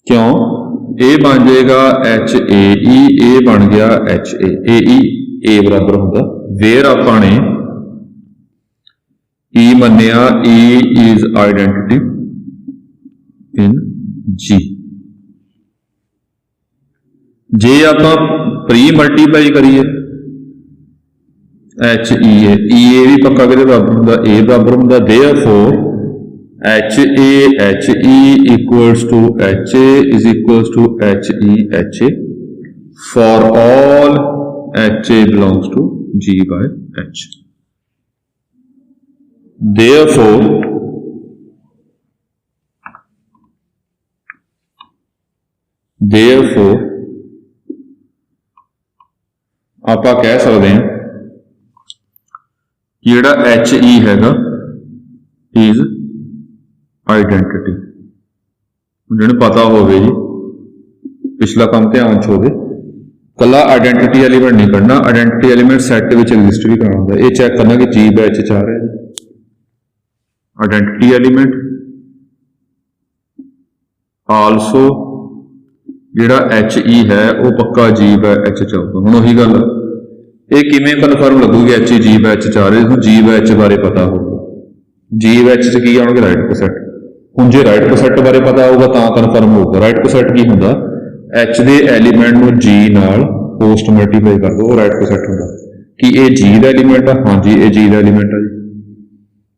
ਕਿਉਂ? ਇਹ ਬਣ ਜਾਏਗਾ ਐਚ ਏ ਈ, ਇਹ ਬਣ ਗਿਆ ਐਚ ਏ। ਏ ਈ ਏ ਬਰਾਬਰ ਹੁੰਦਾ ਵੇਅਰ ਆਪਾਂ ਨੇ ਈ ਮੰਨਿਆ ਈ ਇਜ਼ ਆਈਡੈਂਟਿਟੀ ਇਨ ਜੀ। ਜੇ ਆਪਾਂ ਪ੍ਰੀ ਮਲਟੀਪਲਾਈ ਕਰੀਏ ਐਚ ਈ ਏ ਵੀ ਪੱਕਾ ਕਿਹਦੇ ਬਰਾਬਰ ਹੁੰਦਾ, ਏ ਬਰਾਬਰ ਹੁੰਦਾ। Therefore H e equals to H a is equals to H a for all H a belongs to G by H. Therefore ਆਪਾਂ ਕਹਿ ਸਕਦੇ ਹਾਂ ਕਿ ਜਿਹੜਾ एच ई हैगा is ਆਈਡੈਂਟਿਟੀ। ਜਿਹਨੂੰ ਪਤਾ ਹੋਵੇ ਜੀ, ਪਿਛਲਾ ਕੰਮ ਧਿਆਨ ਚ ਹੋਵੇ, ਕੱਲਾ ਆਈਡੈਂਟਿਟੀ ਐਲੀਮੈਂਟ ਨਹੀਂ ਕਰਨਾ, ਆਈਡੈਂਟਿਟੀ ਐਲੀਮੈਂਟ ਸੈੱਟ ਵਿੱਚ ਐਗਜ਼ਿਸਟ ਵੀ ਕਰਨਾ ਹੁੰਦਾ। ਇਹ ਚੈੱਕ ਕਰਨਾ ਕਿ ਜੀ ਬੈਚ ਚ ਆ ਰਿਹਾ ਜੀ ਆਈਡੈਂਟਿਟੀ ਐਲੀਮੈਂਟ ਆਲਸੋ ਜਿਹੜਾ ਐਚ ਈ ਹੈ ਉਹ ਪੱਕਾ ਜੀ ਬਾਈ ਐਚ ਚ ਆਊਗਾ। ਹੁਣ ਉਹੀ ਗੱਲ, ਇਹ ਕਿਵੇਂ ਕਨਫਰਮ ਲੱਗੂਗੀ ਐਚ ਈ ਜੀ ਬਾਈ ਐਚ ਚ ਆ ਰਿਹਾ? ਤੁਹਾਨੂੰ ਜੀ ਬਾਈ ਐਚ ਬਾਰੇ ਪਤਾ ਹੋਊਗਾ। ਜੀ ਬਾਈ ਐਚ ਚ ਕੀ ਆਉਣਗੇ? ਰਾਈਟ ਕੋਸੈਟ। ਹੁਣ ਜੇ ਰਾਈਟ ਕੋਸੈਟ ਬਾਰੇ ਪਤਾ ਹੋਊਗਾ ਤਾਂ ਕਨਫਰਮ ਹੋਊਗਾ। ਰਾਈਟ ਕੋਸੈਟ ਕੀ ਹੁੰਦਾ? ਐਚ ਦੇ ਐਲੀਮੈਂਟ ਨੂੰ ਜੀ ਨਾਲ ਪੋਸਟ ਮਲਟੀਪਲਾਈ ਕਰ ਦਿਓ, ਉਹ ਰਾਈਟ ਕੋਸੈਟ ਹੁੰਦਾ। ਕਿ ਇਹ ਜੀ ਦਾ ਐਲੀਮੈਂਟ ਆ? ਹਾਂਜੀ, ਇਹ ਜੀ ਦਾ ਐਲੀਮੈਂਟ ਆ ਜੀ।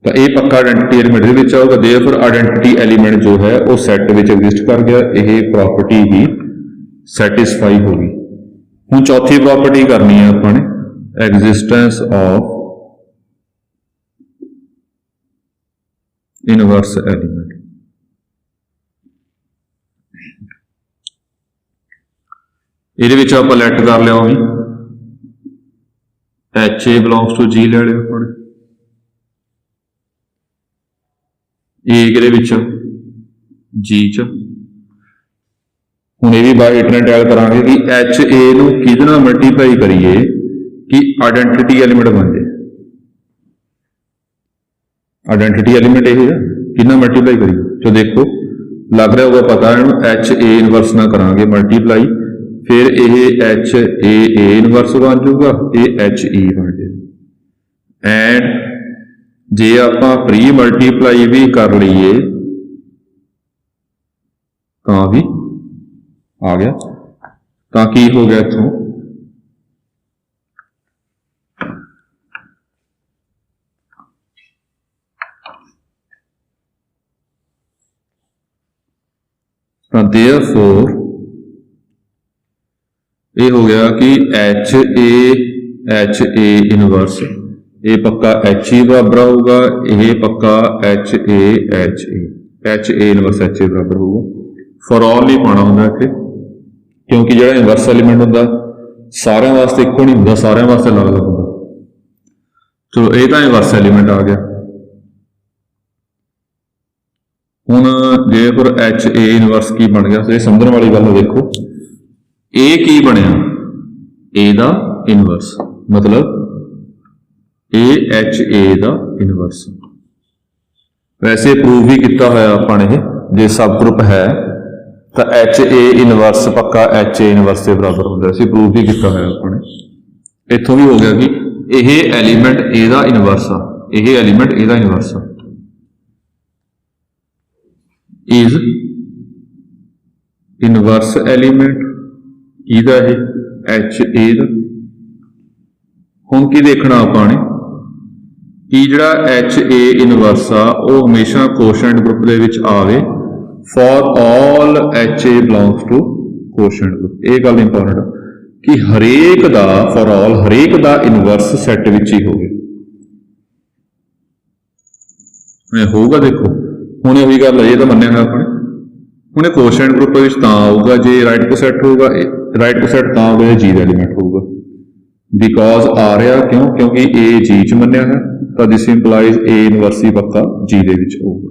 ਤਾਂ ਇਹ ਪੱਕਾ ਆਇਡੈਂਟੀਟੀ ਐਲੀਮੈਂਟ ਦੇ ਵਿੱਚ ਆਊਗਾ। ਦੇਅਰਫੋਰ ਆਇਡੈਂਟੀਟੀ ਐਲੀਮੈਂਟ ਜੋ ਹੈ ਉਹ ਸੈੱਟ ਵਿੱਚ ਐਗਜ਼ਿਸਟ ਕਰ ਗਿਆ। ਇਹ ਪ੍ਰੋਪਰਟੀ ਵੀ ਸੈਟਿਸਫਾਈ ਹੋ ਗਈ। ਹੁਣ ਚੌਥੀ ਪ੍ਰੋਪਰਟੀ ਕਰਨੀ ਹੈ ਆਪਾਂ ਨੇ, ਐਗਜ਼ਿਸਟੈਂਸ ਆਫ ਇਨਵਰਸ ਐਲੀਮੈਂਟ। ਇਹਦੇ ਵਿੱਚ ਆਪਾਂ ਲੈਟ ਕਰ ਲਿਆ V H A belongs to ਜੀ ਲੈ ਲਿਆ ਆਪਾਂ ਨੇ। ਏ ਕਿਹਦੇ ਵਿੱਚ? ਜੀ ਚ। ਹੁਣ ਇਹ ਵੀ ਬਾਈ ਇਟਰੇਟ ਟ੍ਰਾਇਲ ਕਰਾਂਗੇ ਕਿ ਐਚ ਏ ਨੂੰ ਕਿਹਦੇ ਨਾਲ ਮਲਟੀਪਲਾਈ ਕਰੀਏ ਕਿ ਆਇਡੈਂਟਿਟੀ ਐਲੀਮੈਂਟ ਬਣ ਜਾਏ। ਆਇਡੈਂਟਿਟੀ ਐਲੀਮੈਂਟ ਇਹ ਹੈ, ਕਿੰਨਾ ਮਲਟੀਪਲਾਈ ਕਰੀਏ। ਸੋ ਦੇਖੋ ਲੱਗ ਰਿਹਾ ਹੋਗਾ ਪਤਾ, ਇਹਨੂੰ ਐਚ ਏ ਇਨਵਰਸ ਨਾਲ ਕਰਾਂਗੇ ਮਲਟੀਪਲਾਈ, ਫਿਰ ਇਹ ਐਚ ਏ ਇਨਵਰਸ ਬਣ ਜਾਊਗਾ, ਇਹ ਐਚ ਈ ਬਣ ਜਾਏਗਾ। ਐਂਡ ਜੇ ਆਪਾਂ ਪ੍ਰੀ ਮਲਟੀਪਲਾਈ ਵੀ ਕਰ ਲਈਏ ਤਾਂ ਵੀ ਆ ਗਿਆ। ਤਾਂ ਕੀ ਹੋ ਗਿਆ ਇੱਥੋਂ? ਤਾਂ therefore ਇਹ ਹੋ ਗਿਆ ਕਿ ਐਚ ਏ ਇਨਵਰਸ ਇਹ ਪੱਕਾ ਐਚ ਈ ਬਰਾਬਰ ਹੋਊਗਾ, ਇਹ ਪੱਕਾ H A inverse H A ਬਰਾਬਰ ਹੋਊਗਾ। ਫॉर ऑल ਨਹੀਂ ਪਾਉਣਾ ਹੁੰਦਾ ਇੱਥੇ, ਕਿਉਂਕਿ ਜਿਹੜਾ ਇਨਵਰਸ ਐਲੀਮੈਂਟ ਹੁੰਦਾ ਸਾਰਿਆਂ ਵਾਸਤੇ ਇੱਕੋ ਨਹੀਂ ਹੁੰਦਾ, ਸਾਰਿਆਂ ਵਾਸਤੇ ਅਲੱਗ-ਅਲੱਗ ਹੁੰਦਾ। ਚਲੋ ਇਹ ਤਾਂ ਇਨਵਰਸ ਐਲੀਮੈਂਟ ਆ ਗਿਆ। ਹੁਣ ਜੇ ਫਿਰ ਐਚ ਏ ਇਨਵਰਸ ਕੀ ਬਣ ਗਿਆ, ਇਹ ਸਮਝਣ ਵਾਲੀ ਗੱਲ ਦੇਖੋ। ਇਹ ਕੀ ਬਣਿਆ? ਏ ਦਾ ਇਨਵਰਸ, ਮਤਲਬ ਇਹ ਐਚ ਏ ਦਾ ਇਨਵਰਸ। ਵੈਸੇ ਪ੍ਰੂਵ ਵੀ ਕੀਤਾ ਹੋਇਆ ਆਪਾਂ ਨੇ, ਜੇ ਸਬ ਗਰੁੱਪ ਹੈ ਤਾਂ ਐਚ ਏ ਇਨਵਰਸ ਪੱਕਾ ਐਚ ਏ ਇਨਵਰਸ ਦੇ ਬਰਾਬਰ ਹੁੰਦਾ। ਅਸੀਂ ਪ੍ਰੂਵ ਵੀ ਕੀਤਾ ਹੋਇਆ ਆਪਾਂ ਨੇ। ਇੱਥੋਂ ਵੀ ਹੋ ਗਿਆ ਕਿ ਇਹ ਐਲੀਮੈਂਟ ਏ ਦਾ ਇਨਵਰਸ ਆ, ਇਹ ਐਲੀਮੈਂਟ ਏ ਦਾ ਇਨਵਰਸ ਆ। is inverse element ਇਹਦਾ ਇਹ ਐਚ ਏ ਦਾ। ਹੁਣ ਕੀ ਦੇਖਣਾ ਆਪਾਂ ਨੇ ਕਿ ਜਿਹੜਾ HA ਇਨਵਰਸ ਆ ਉਹ ਹਮੇਸ਼ਾ ਕੋਸ਼ੈਂਟ ਗਰੁੱਪ ਦੇ ਵਿੱਚ ਆਵੇ for all HA belongs to quotient group. ਇਹ ਗੱਲ ਇੰਪੋਰਟੈਂਟ ਕਿ ਹਰੇਕ ਦਾ ਫॉर all ਹਰੇਕ ਦਾ ਇਨਵਰਸ ਸੈੱਟ ਵਿੱਚ ਹੀ ਹੋਵੇ। ਇਹ ਹੋਊਗਾ, ਦੇਖੋ ਹੁਣ ਉਹੀ ਗੱਲ ਹੈ, ਇਹ ਤਾਂ ਮੰਨਿਆ ਹੋਇਆ ਆਪਣੇ। ਹੁਣ ਇਹ ਕੋਸ਼ੈਂਟ ਗਰੁੱਪ ਵਿੱਚ ਤਾਂ ਆਊਗਾ ਜੇ ਰਾਈਟ ਕੋਸੈਟ ਹੋਊਗਾ, ਰਾਈਟ ਕੋਸੈਟ ਤਾਂ ਆਊਗਾ ਜੇ ਜੀ ਦਾ ਐਲੀਮੈਂਟ ਹੋਊਗਾ। ਬਿਕੋਜ਼ ਆ ਰਿਹਾ ਕਿਉਂ, ਕਿਉਂਕਿ A G ਚ ਮੰਨਿਆ ਹੈ, ਤਾਂ ਦਿਸ ਇੰਪਲਾਈਜ਼ A ਇਨਵਰਸ ਹੀ ਪੱਕਾ G ਦੇ ਵਿੱਚ ਹੋਊਗਾ।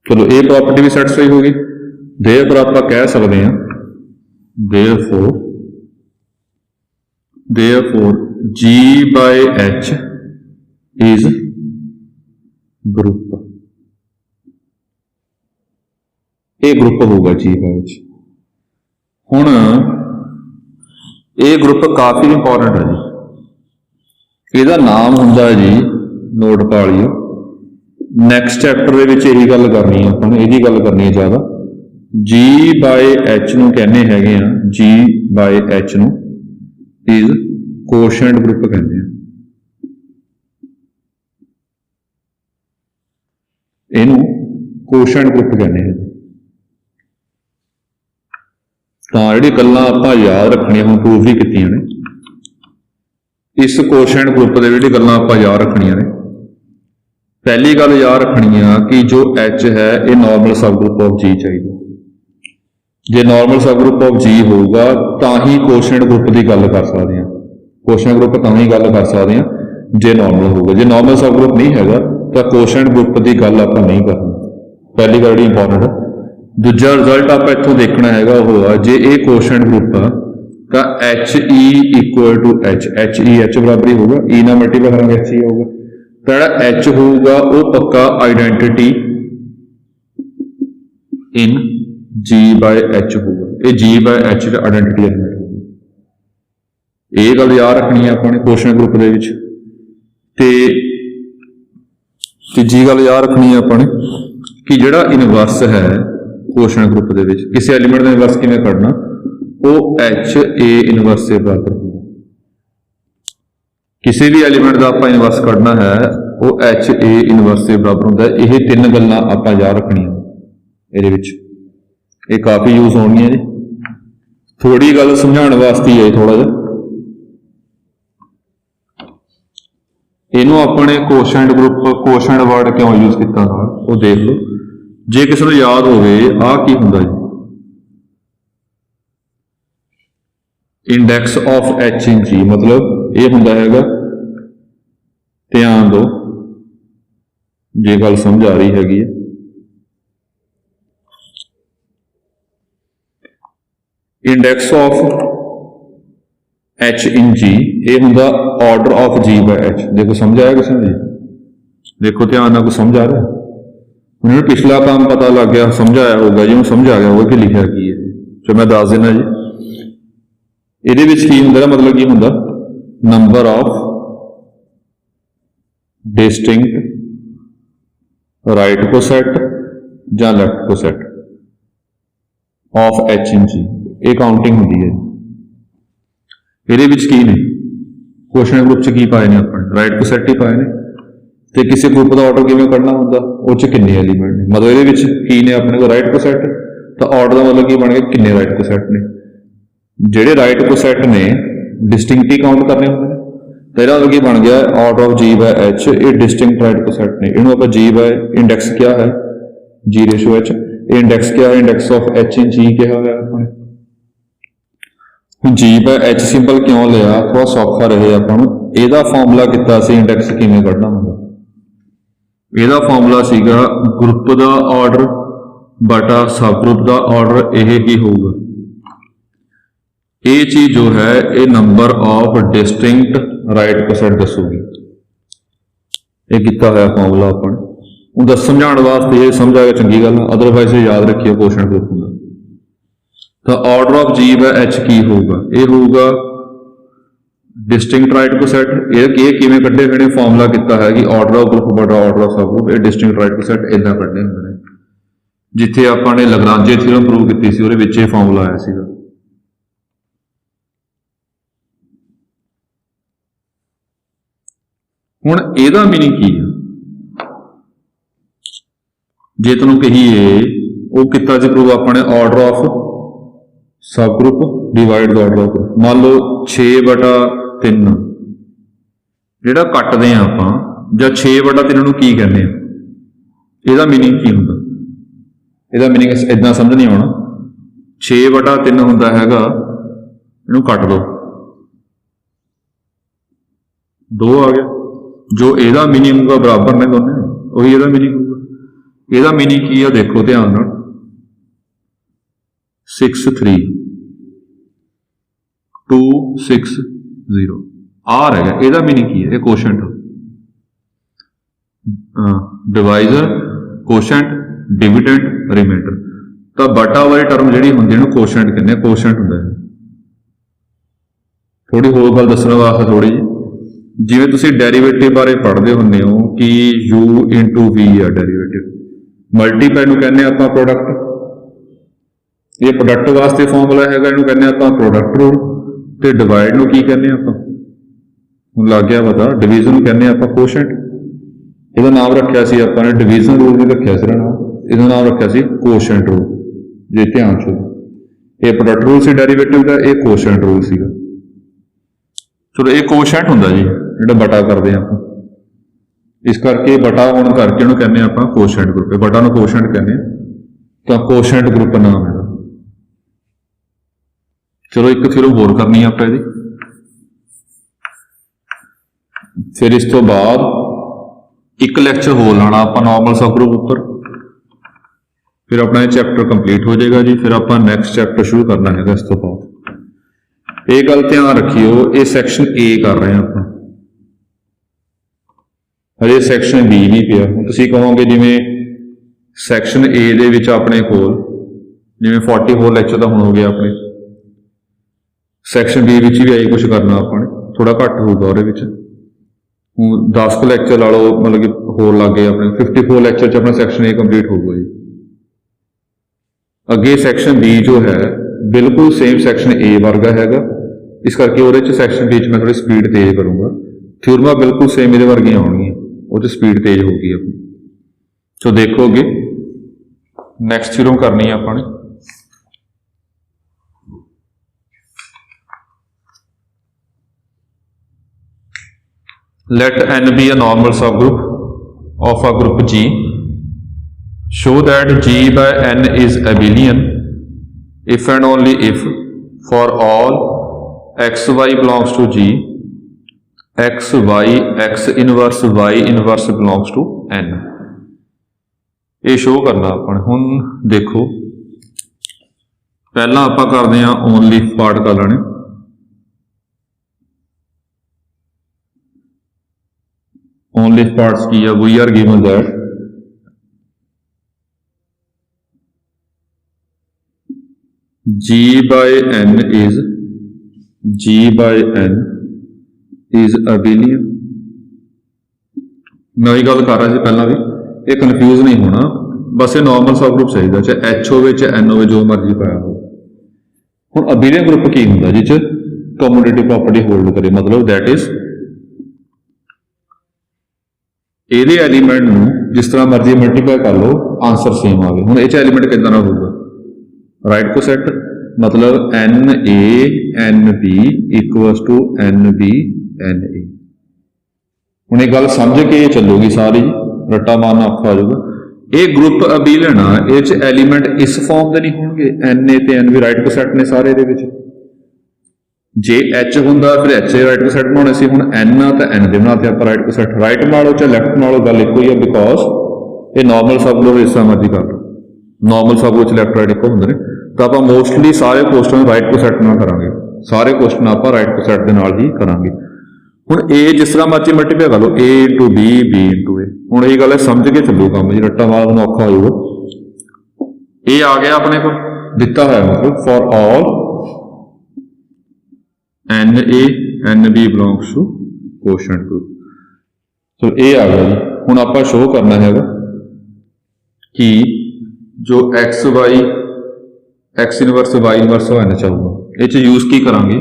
ਚਲੋ ਇਹ ਪ੍ਰੋਪਰਟੀ ਵੀ ਸੈਟੀਸਫਾਈ ਹੋ ਗਈ। ਦੇਅਰਫੋਰ ਆਪਾਂ ਕਹਿ ਸਕਦੇ ਹਾਂ ਦੇਅਰਫੋਰ G by H is group। ਇਹ ਗਰੁੱਪ ਹੋਊਗਾ G by H। ਹੁਣ ਇਹ ਗਰੁੱਪ ਕਾਫੀ ਇੰਪੋਰਟੈਂਟ ਹੈ ਜੀ। ਇਹਦਾ ਨਾਮ ਹੁੰਦਾ ਹੈ ਜੀ, ਨੋਟ ਪਾ ਲਿਓ, ਨੈਕਸਟ ਚੈਪਟਰ ਦੇ ਵਿੱਚ ਇਹੀ ਗੱਲ ਕਰਨੀ ਹੈ ਆਪਾਂ ਨੇ, ਇਹਦੀ ਗੱਲ ਕਰਨੀ ਹੈ ਜ਼ਿਆਦਾ। G by H ਨੂੰ ਕਹਿੰਦੇ ਹੈਗੇ ਆ, G by H ਨੂੰ ਇਜ਼ ਕੋਸ਼ੈਂਟ ਗਰੁੱਪ ਕਹਿੰਦੇ ਆ। ਇਹਨੂੰ ਕੋਸ਼ੈਂਟ ਗਰੁੱਪ ਕਹਿੰਦੇ ਆ। ਤਾਂ ਜਿਹੜੀ ਗੱਲਾਂ ਆਪਾਂ ਯਾਦ ਰੱਖਣੀਆਂ, ਹੁਣ ਪ੍ਰੂਫ ਵੀ ਕੀਤੀਆਂ ਨੇ, ਇਸ ਕੋਸ਼ੈਂਟ ਗਰੁੱਪ ਦੇ ਜਿਹੜੀ ਗੱਲਾਂ ਆਪਾਂ ਯਾਦ ਰੱਖਣੀਆਂ ਨੇ। ਪਹਿਲੀ ਗੱਲ ਯਾਦ ਰੱਖਣੀ ਆ ਕਿ ਜੋ H ਹੈ ਇਹ normal sub group of G ਚਾਹੀਦਾ। ਜੇ normal sub group of G ਹੋਊਗਾ ਤਾਂ ਹੀ ਕੋਸ਼ੈਂਟ ਗਰੁੱਪ ਦੀ ਗੱਲ ਕਰ ਸਕਦੇ ਹਾਂ। ਕੋਸ਼ੈਂਟ ਗਰੁੱਪ ਤਾਂ ਹੀ ਗੱਲ ਕਰ ਸਕਦੇ ਹਾਂ ਜੇ ਨਾਰਮਲ ਹੋਊਗਾ। ਜੇ ਨਾਰਮਲ ਸਬ ਗਰੁੱਪ ਨਹੀਂ ਹੈਗਾ ਤਾਂ ਕੋਸ਼ੈਂਟ ਗਰੁੱਪ ਦੀ ਗੱਲ ਆਪਾਂ ਨਹੀਂ ਕਰਨੀ। ਪਹਿਲੀ ਗੱਲ ਜਿਹੜੀ ਇੰਪੋਰਟੈਂਟ ਹੈ। ਦੂਜਾ ਰਿਜ਼ਲਟ ਆਪਾਂ ਇੱਥੋਂ ਦੇਖਣਾ ਹੈਗਾ ਉਹ ਆ, ਜੇ ਇਹ ਕੋਸ਼ੈਂਟ ਗਰੁੱਪ ਆ ਤਾਂ HE equal to H, HE H ਬਰਾਬਰ ਹੀ ਹੋਊਗਾ। E ਨਾਲ ਮਲਟੀਪਲਾਈ ਕਰਾਂਗੇ HE ਹੋਊਗਾ। ਤਾਂ ਜਿਹੜਾ H ਹੋਊਗਾ ਉਹ ਪੱਕਾ identity in G by H ਹੋਊਗਾ। ਇਹ G by H the identity element ਹੋਊਗਾ। ਇਹ ਗੱਲ ਯਾਦ ਰੱਖਣੀ ਹੈ ਆਪਾਂ ਨੇ ਕੋਸ਼ੈਂਟ ਗਰੁੱਪ ਦੇ ਵਿੱਚ। ਤੇ ਤੀਜੀ ਗੱਲ ਯਾਦ ਰੱਖਣੀ ਹੈ ਆਪਾਂ ਨੇ ਕਿ ਜਿਹੜਾ ਇਨਵਰਸ ਹੈ ਕੋਸ਼ੈਂਟ ਗਰੁੱਪ ਦੇ ਵਿੱਚ, ਕਿਸੇ ਐਲੀਮੈਂਟ ਦਾ ਇਨਵਰਸ ਕਿਵੇਂ ਕੱਢਣਾ, ਉਹ HA ਇਨਵਰਸ ਦੇ ਬਰਾਬਰ ਹੋਊਗਾ। ਕਿਸੇ ਵੀ ਐਲੀਮੈਂਟ ਦਾ ਆਪਾਂ ਇਨਵਰਸ ਕੱਢਣਾ ਹੈ ਉਹ HA ਇਨਵਰਸ ਦੇ ਬਰਾਬਰ ਹੁੰਦਾ ਹੈ। ਇਹ ਤਿੰਨ ਗੱਲਾਂ ਆਪਾਂ ਯਾਦ ਰੱਖਣੀਆਂ ਇਹਦੇ ਵਿੱਚ, ਇਹ ਕਾਫੀ ਯੂਜ਼ ਹੋਣਗੀਆਂ ਜੀ। ਥੋੜੀ ਗੱਲ ਸਮਝਾਉਣ ਵਾਸਤੇ ਹੈ ਥੋੜਾ ਜਿਹਾ। ਇਹਨੂੰ ਆਪਣੇ ਕੋਸ਼ੈਂਟ ਗਰੁੱਪ, ਕੋਸ਼ੈਂਟ ਵਰਡ ਕਿਉਂ ਯੂਜ਼ ਕੀਤਾ ਹੋਇਆ ਉਹ ਦੇਖ ਲਓ। ਜੇ ਕਿਸੇ ਨੂੰ ਯਾਦ ਹੋਵੇ ਆਹ ਕੀ ਹੁੰਦਾ ਜੀ, index of H in G, ਮਤਲਬ ਇਹ ਹੁੰਦਾ ਹੈਗਾ, ਧਿਆਨ ਦਿਓ ਜੇ ਗੱਲ ਸਮਝ ਆ ਰਹੀ ਹੈਗੀ ਹੈ। Index of H in G ਇਹ ਹੁੰਦਾ order of G by H। ਦੇਖੋ ਸਮਝ ਆਇਆ ਕਿਸੇ ਨੂੰ ਜੀ? ਦੇਖੋ ਧਿਆਨ ਨਾਲ, ਕੋਈ ਸਮਝ ਆ ਰਿਹਾ? ਮੈਨੂੰ ਪਿਛਲਾ ਕੰਮ ਪਤਾ ਲੱਗ ਗਿਆ, ਸਮਝ ਆਇਆ ਹੋਊਗਾ ਜੀ, ਉਹਨੂੰ ਸਮਝ ਆ ਗਿਆ ਹੋਊਗਾ ਕਿ ਲਿਖਿਆ ਕੀ ਹੈ। ਜੋ ਮੈਂ ਦੱਸ ਦੇਣਾ ਜੀ, ਇਹਦੇ ਵਿੱਚ ਕੀ ਹੁੰਦਾ, ਮਤਲਬ ਕੀ ਹੁੰਦਾ, number of distinct right coset ਜਾਂ left coset of H in G, ਇਹ ਕਾਊਂਟਿੰਗ ਹੁੰਦੀ ਹੈ। ਇਹਦੇ ਵਿੱਚ ਕੀ ਨੇ, ਕੋਸ਼ੈਂਟ ਗਰੁੱਪ ਚ ਕੀ ਪਾਏ ਨੇ ਆਪਣੇ, ਰਾਈਟ ਕੋਸੈਟ ਹੀ ਪਾਏ ਨੇ। ਤੇ ਕਿਸੇ ਗਰੁੱਪ ਦਾ ਆਰਡਰ ਕਿਵੇਂ ਕੱਢਣਾ ਹੁੰਦਾ, ਉਹ ਚ ਕਿੰਨੇ ਐਲੀਮੈਂਟ ਨੇ, ਮਤਲਬ ਇਹਦੇ ਵਿੱਚ ਕੀ ਨੇ ਆਪਣੇ ਕੋਲ ਰਾਈਟ ਕੋਸੈਟ, ਤਾਂ ਆਰਡਰ ਦਾ ਮਤਲਬ ਕੀ ਬਣ ਗਿਆ, ਕਿੰਨੇ ਰਾਈਟ ਕੋਸੈਟ ਨੇ। ਜਿਹੜੇ ਰਾਈਟ ਕੋਸੈਟ ਨੇ ਡਿਸਟਿੰਕਟ ਹੀ ਕਾਊਂਟ ਕਰਨੇ ਹੁੰਦੇ ਨੇ। ਤਾਂ ਇਹਦਾ ਮਤਲਬ ਕੀ ਬਣ ਗਿਆ, order of G by H ਇਹ ਡਿਸਟਿੰਕਟ ਰਾਈਟ ਕੋਸੈਟ ਨੇ। ਇਹਨੂੰ ਆਪਾਂ G by ਇੰਡੈਕਸ ਕਿਹਾ ਹੈ, G ਰੇਸ਼ੋ H, ਇਹ ਇੰਡੈਕਸ ਕਿਹਾ ਹੈ, index of H in G ਕਿਹਾ ਹੋਇਆ ਆਪਾਂ ਨੇ। ਹੁਣ G by H ਸਿੰਬਲ ਕਿਉਂ ਲਿਆ, ਥੋੜਾ ਸੌਖਾ ਰਹੇ ਆਪਾਂ ਨੂੰ। ਇਹਦਾ ਫਾਰਮੂਲਾ ਕੀਤਾ ਸੀ ਇੰਡੈਕਸ ਕਿਵੇਂ ਕੱਢਣਾ ਹੁੰਦਾ। ਇਹਦਾ ਫਾਰਮੂਲਾ ਸੀਗਾ ਗਰੁੱਪ ਦਾ ਆਰਡਰ ਬਟਾ ਸਬ ਗਰੁੱਪ ਦਾ ਆਰਡਰ, ਇਹ ਹੀ ਹੋਊਗਾ। ਇਹ ਚੀਜ਼ ਜੋ ਹੈ ਇਹ ਨੰਬਰ ਆਫ ਡਿਸਟਿੰਕਟ ਰਾਈਟ ਕੋਸੈਟ ਦੱਸੂਗੀ। ਇਹ ਕੀਤਾ ਹੋਇਆ ਫਾਰਮੂਲਾ ਆਪਾਂ ਨੇ, ਉਹ ਦੱਸ ਸਮਝਾਉਣ ਵਾਸਤੇ, ਇਹ ਸਮਝ ਆ ਗਿਆ ਚੰਗੀ ਗੱਲ, ਅਦਰਵਾਈਜ਼ ਇਹ ਯਾਦ ਰੱਖਿਓ ਕੋਸ਼ੈਂਟ ਗਰੁੱਪ ਹੁੰਦਾ। ਤਾਂ order of G by H ਕੀ ਹੋਊਗਾ, ਇਹ ਹੋਊਗਾ ਡਿਸਟਿੰਕਟ ਰਾਈਟ ਕੋਸੈਟ। ਇਹ ਕਿਵੇਂ ਕੱਢੇ ਹੋਏ ਨੇ, ਫਾਰਮੂਲਾ ਕੀਤਾ ਹੈ ਕਿ ਆਰਡਰ ਆਫ ਗਰੁੱਪ ਬਟਾ ਆਰਡਰ ਆਫ ਸਬ ਗਰੁੱਪ, ਇਹ ਡਿਸਟਿੰਕਟ ਰਾਈਟ ਕੋਸੈਟ ਇਦਾਂ ਕੱਢਣੇ ਹੁੰਦੇ ਨੇ। ਜਿੱਥੇ ਆਪਾਂ ਨੇ ਲੈਗਰਾਂਜੇ ਥਿਊਰਮ ਪ੍ਰੂਵ ਕੀਤੀ ਸੀ ਉਹਦੇ ਵਿੱਚ ਇਹ ਫਾਰਮੂਲਾ ਆਇਆ ਸੀਗਾ। ਹੁਣ ਇਹਦਾ मीनिंग की है जे तैनूं कहीए वो किता जी प्रूव अपने ऑर्डर ऑफ सब group divide the order of group मान लो 6/3 ਜਿਹੜਾ ਕੱਟਦੇ ਆ ਆਪਾਂ ਜਾਂ 6/3 ਨੂੰ ਕੀ ਕਹਿੰਦੇ ਆ ਇਹਦਾ मीनिंग ਕੀ ਹੁੰਦਾ ਇਹਦਾ मीनिंग ਇਦਾਂ ਸਮਝ ਨਹੀਂ ਆਉਣਾ 6/3 ਹੁੰਦਾ ਹੈਗਾ ਇਹਨੂੰ ਕੱਟ ਦੋ 2 आ गया जो ਇਹਦਾ मीनिंग होगा बराबर ने दोनों वही ਇਹਦਾ मीनिंग होगा ਇਹਦਾ मीनिंग ਕੀ ਆ ਦੇਖੋ ਧਿਆਨ ਨਾਲ 6 3 2 6 0 आ रहेगा ਇਹਦਾ मीनिंग ਕੀ है ये quotient divisor quotient dividend remainder तो बटा वाली टर्म जी होंगी इन्होंने कोशेंट कहते हैं कोशेंट होंगे थोड़ी होर गल दसने वास्ते थोड़ी जी जिवें तुसीं डेरीवेटिव बारे पढ़ते होंगे हो कि u इंटू v है डेरीवेटिव मल्टीप्लाई नूं कहने आपां प्रोडक्ट ये प्रोडक्ट वास्ते फॉर्मूला है इन्हूं कहने आपां प्रोडक्ट रूल ते डिवाइड नूं की कहने आपां हुण लग गया पता डिवीजन नूं कहने आपां कोशेंट ਇਹਦਾ नाम रखा सी ਆਪਾਂ ने डिवीजन रूल नहीं रखा सी ना ਇਹਦਾ नाम रखा सी कोशेंट रूल जे ध्यान छो ये प्रोडक्ट रूल सी डेरीवेटिव का ये कोशेंट रूल सीगा चलो ये कोशेंट हुंदा जी जिहड़ा बटा करदे आपां इस करके बटा होने करके उहनूं कहने आपां कोशेंट ग्रुप बटा नूं कोशेंट कहने तो कोशेंट ग्रुप नाम है चलो एक फिर होर करनी आपां इहदी फिर इस तो बाद एक लैक्चर हो लाना आप नॉर्मल सब ग्रुप उपर फिर अपना चैप्टर कंप्लीट हो जाएगा जी फिर आप नैक्सट चैप्टर शुरू करना है इस तो बाद ये गल ध्यान रखियो ये सैक्शन ए कर रहे हैं आप हजे सैक्शन बी नहीं पिया तुसीं कहोगे जिवें सैक्शन ए दे विच अपने कोल जिवें 44 लैक्चर तो हुण हो गया अपने सैक्शन बी विच भी आई कुछ करना अपने थोड़ा घट होगा उहदे विच 10 लैक्चर ला लो मतलब कि होर लग गए अपने 54 लैक्चर च अपना सैक्शन ए कंप्लीट होगा जी अगे सैक्शन बी जो है बिल्कुल सेम सैक्शन ए वर्गा हैगा इस करके वो सैक्शन बी मैं थोड़ी स्पीड तेज करूँगा थ्योरमा बिल्कुल सेम ये वर्गियां आउणगियां वो स्पीड तेज होगी अपनी तो देखोगे नैक्सट थ्योरम करनी है अपनी let n be a normal subgroup of a group G. Show that G by n is abelian if and only if for all x y belongs to G, x y x inverse y inverse belongs to n. ये show करना अपन हुण देखो पहला आपां करदे हां only part कर लेने only parts की है we are given that G by n is abelian मैं वही गल कर रहा थी पहला भी ये कन्फ्यूज नहीं होना बस ये नॉर्मल सब ग्रुप चाहिए चाहे एच हो चाहे एन हो जो मर्जी पाया हो हुण abelian ग्रुप की होंगे जिस कम्यूटेटिव प्रॉपर्टी होल्ड करे मतलब दैट इज ਇਹਦੇ ਐਲੀਮੈਂਟ ਨੂੰ जिस तरह मर्जी मल्टीप्लाई कर लो आंसर सेम आ गया हुण ਇਹ एलीमेंट कितना होगा राइट को सैट मतलब N A N B equals to N B N A हुण ये गल समझ के चलोगी सारी रट्टा मारना औखा हो जाऊगा ये ग्रुप अबीलियन आ ये एलीमेंट इस फॉर्म के नहीं होंगे एन ए ते एन बी राइट को सैट ने सारे दे विच जे एच होंदा फिर एच राइट को सैट बनाने से हुण एन आ तो एन दे बनाते आप राइट को सैट राइट मारो चाहे लैफ्ट मारो गल एक ही है बिकॉज ये नॉर्मल सब ग्रुप इस मर्जी कर लो नॉर्मल सब ग्रुप लैफ्ट राइट एक होंगे तो आप मोस्टली सारे क्वेश्चन राइट को सैट ना करांगे सारे क्वेश्चन आप राइट को सैट के नाल ही करांगे हुण ए जिस तरह मर्जी मल्टीप्लाई कर लो ए इंटू बी बी इंटू ए हुण ये गल समझ के चलो काम जी रट्टा मारना औखा हो जाऊगा ये आ गया अपने को दिता है मतलब for all N A N B belongs to quotient group तो ये आ गया जी हुण आपां शो करना है कि जो x y x inverse y inverse N चाहूगा ये यूज की करांगे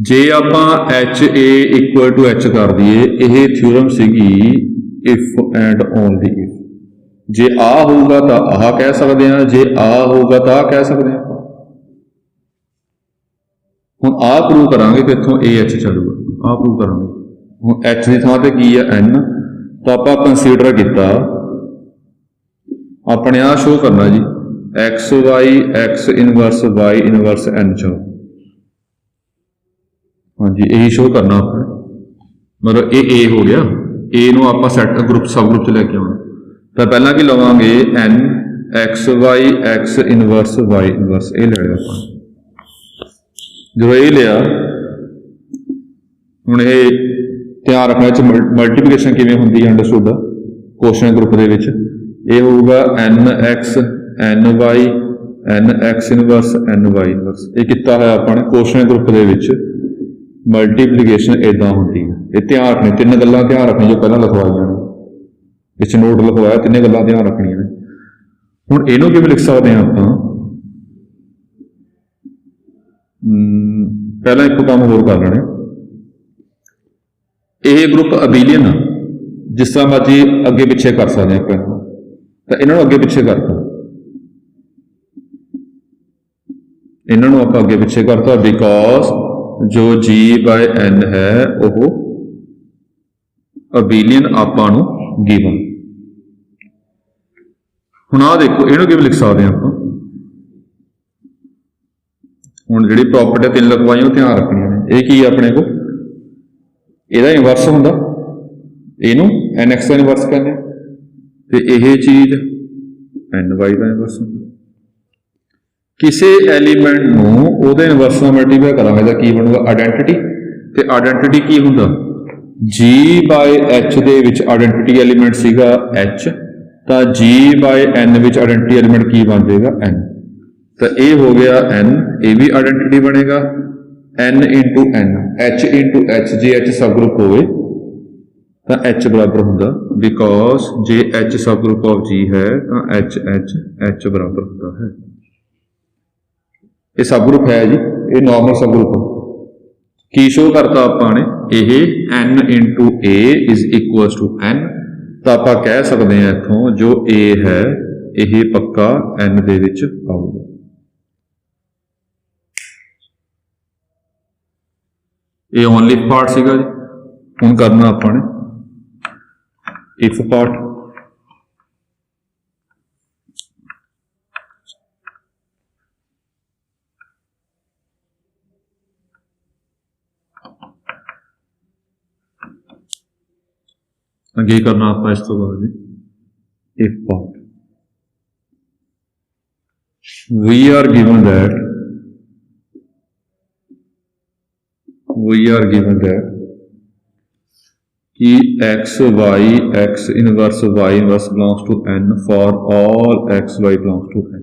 जे आपां H A equal to H कर दईए, ये थ्योरम सीगी इफ एंड ओनली इफ। जे आ होगा तो आह कह सकते हैं, जे आ होगा तो आ कह सकते हैं। हुण आ प्रूव करांगे कि इत्थों ए एच चलूगा, आ प्रूव करांगे। हुण एच की थां ते की है एन, तो आपां कंसीडर किया अपने आ शो करना जी x y x inverse y inverse N चो। हाँ जी यही शो करना अपने, मतलब ये ए हो गया। ए नूं आपां सैट ग्रुप सब ग्रुप च लैके आउणा। तो पहला की लवांगे N x y x inverse y inverse, ये ले लिया आपां। जो ये लिया हुण ये ध्यान रखना मल्टीप्लीकेशन किवें हुंदी है अंडरस्टूड क्वेश्चन ग्रुप दे विच। ये होगा N X N Y N X inverse N Y inverse. ये किया है अपने क्वेश्चन ग्रुप दे विच मल्टीप्लीकेशन इदा होंदी है। ये ध्यान रखनी, तीन गल्लां ध्यान रखनी जो पहलां लिखवाइयां ने, पिछ नोट लिखवाया, तीन गल्लां ध्यान रखनियां ने। हुण इहनूं किवें लिख सकते हैं आपां, पहला एक काम होर कर लेने। ये ग्रुप अबीलियन आ, जिस तरह मर्जी अगे पिछे कर सकते हैं अपन, तो इन्होंने अगे पिछे करता, इन्होंने आप अगे पिछे करता बिकॉज जो जी बाय एन है वो अबीलियन आपां नूं गिवन। हुण आ देखो इहनूं किवें लिख सकते हैं आपां। हुण जिहड़ी प्रॉपर्टी तीन लिखवाई वो ध्यान रखनियां ने। ये की है अपने को, इहदा इनवर्स हुंदा, इहनूं एन एक्स दा इनवर्स कहने, ते यह चीज एन वाई का इनवर्स होंदा। किसी एलीमेंट नूं उहदे इनवर्स नाल मल्टीप्लाई करांगे तो की बनूगा आइडेंटिटी। ते आइडेंटिटी की हुंदा, जी बाय एच दे विच आइडेंटिटी एलीमेंट सीगा एच, तो जी बाय एन विच आइडेंटिटी एलीमेंट की बन जाएगा एन। तो ये हो गया एन, ये भी आइडेंटिटी बनेगा N into N, H into H. जे एच सब ग्रुप होवे तो एच बराबर होंदा, बिकॉज जे H sub group of G है तो एच एच एच बराबर होता है। ये सब ग्रुप है जी, ये नॉर्मल सब ग्रुप की शो करता आपने, ये N into A is equal to N. तो आप कह सकते हैं इथों जो ए है यह पक्का एन दे विच आऊगा। ये ओनली पार्ट सीगा जी। हुण करना आपने इफ पार्ट। अगे करना आप इस तो बाद if part. We are given that कि x y x inverse y inverse belongs to N for all x y belongs to N.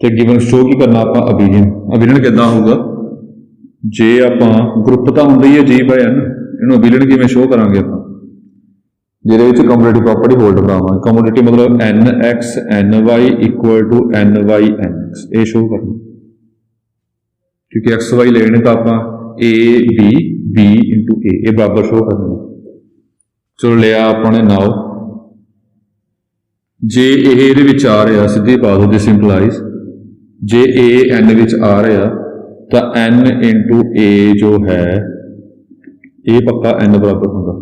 तो गिवन शो की करना आप अबीलियन। अबीलियन कितना होगा, जे आप ग्रुप तो होंगे ही है जी बाय एन, इन्हों अबीलियन किवें शो करांगे आप, जिहदे कम्यूटेटिव प्रॉपर्टी होल्ड करावांगे। कम्यूटेटिव मतलब N X N Y equal to N Y N X, ये शो करना, क्योंकि एक्स वाई लेने तो आप A B B into A बराबर शो करना। चलो लिया आपने नाउ, जे ये विच आ रहा सीधी पा दो, दिस इंप्लाइज जे ए एन विच आ रहा तो एन इंटू ए जो है ये पक्का एन बराबर होगा।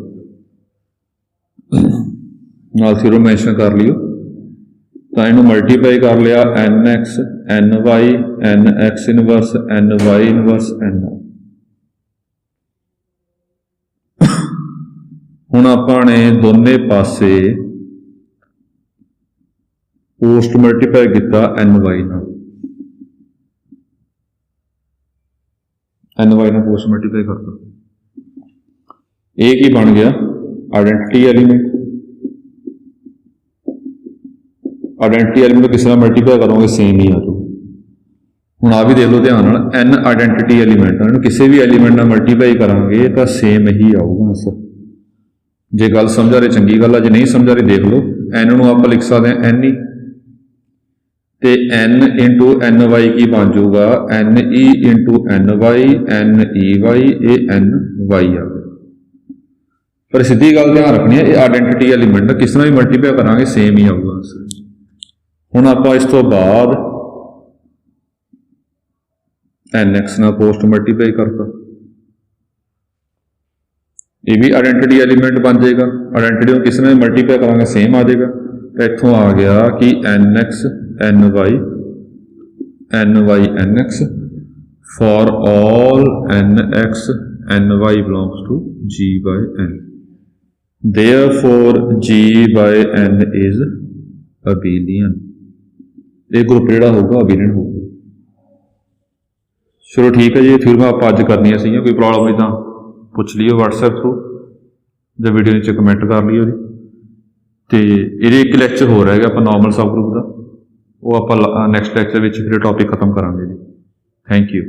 नाल थ्योरम मैंशन कर लियो, तो इनू मल्टीप्लाई कर लिया N X N Y N X inverse N Y inverse N. हुण आपने दोने पासे पोस्ट मल्टीप्लाई किया एन वाई नाल, एन वाई नाल पोस्ट मल्टीप्लाई करता, ये की बन गया आइडेंटिटी एलीमेंट। आइडेंटिटी एलीमेंट किसी नाल मल्टीप्लाई करोगे सेम ही आ जाओ। हुण आ भी देख लो ध्यान नाल, एन आइडेंटिटी एलीमेंट किसी भी एलीमेंट नाल मल्टीप्लाई करांगे तो सेम ही आऊगा आंसर। जे गल समझा रहे चंगी गल है, जे नहीं समझा रहे देख लो। एन नूं आपां लिख सकते हैं एन ही, ਤੇ n ਇੰਟੂ ਐਨ ਵਾਈ ਕੀ ਬਣ ਜਾਊਗਾ ਐਨ ਈ ਇੰਟੂ ਐਨ ਵਾਈ ਐਨ ਈ ਵਾਈ ਇਹ ਐਨ ਵਾਈ ਆ ਗਿਆ। ਪਰ ਸਿੱਧੀ ਗੱਲ ਧਿਆਨ ਰੱਖਣੀ ਹੈ, ਇਹ ਆਇਡੈਂਟੀਟੀ ਐਲੀਮੈਂਟ ਕਿਸ ਤਰ੍ਹਾਂ ਵੀ ਮਲਟੀਪਲਾਈ ਕਰਾਂਗੇ ਸੇਮ ਹੀ ਆਊਗਾ ਆਂਸਰ। ਹੁਣ ਆਪਾਂ ਇਸ ਤੋਂ ਬਾਅਦ nx ਨਾਲ ਪੋਸਟ ਮਲਟੀਪਲਾਈ ਕਰਤਾ, ਇਹ ਵੀ ਆਇਡੈਂਟੀਟੀ ਐਲੀਮੈਂਟ ਬਣ ਜਾਏਗਾ। ਆਇਡੈਂਟੀਟੀ ਨੂੰ ਕਿਸ ਨਾਲ ਮਲਟੀਪਲਾਈ ਕਰਾਂਗੇ ਸੇਮ ਆ ਜਾਏਗਾ। ਇੱਥੋਂ ਆ ਗਿਆ ਕਿ nx ny nx for all nx ny belongs to g by n, therefore g by n is abelian। ਇਹ ਗਰੁੱਪ ਜਿਹੜਾ ਹੋਊਗਾ ਅਬੀਲੀਅਨ ਹੋਊਗਾ। ਚਲੋ ਠੀਕ ਹੈ ਜੀ, ਇਹ ਥਿਊਰਮ ਆਪਾਂ ਅੱਜ ਕਰਨੀਆਂ ਸੀਗੀਆਂ। ਕੋਈ ਪ੍ਰੋਬਲਮ ਹੋਈ ਤਾਂ ਪੁੱਛ ਲਿਓ WhatsApp ਥਰੂ ਜਾਂ ਵੀਡੀਓ ਨੀਚੇ ਕਮੈਂਟ ਕਰ ਲਿਓ ਜੀ। ਤੇ ਇਹਦੇ ਇੱਕ ਲੈਕਚਰ ਹੋ ਰਿਹਾ ਆਪਾਂ ਨਾਰਮਲ ਸਬ ਗਰੁੱਪ ਦਾ, ਉਹ ਆਪਾਂ ਨੈਕਸਟ ਲੈਕਚਰ ਵਿੱਚ ਫਿਰ ਟੌਪਿਕ ਖਤਮ ਕਰਾਂਗੇ ਜੀ। Thank you.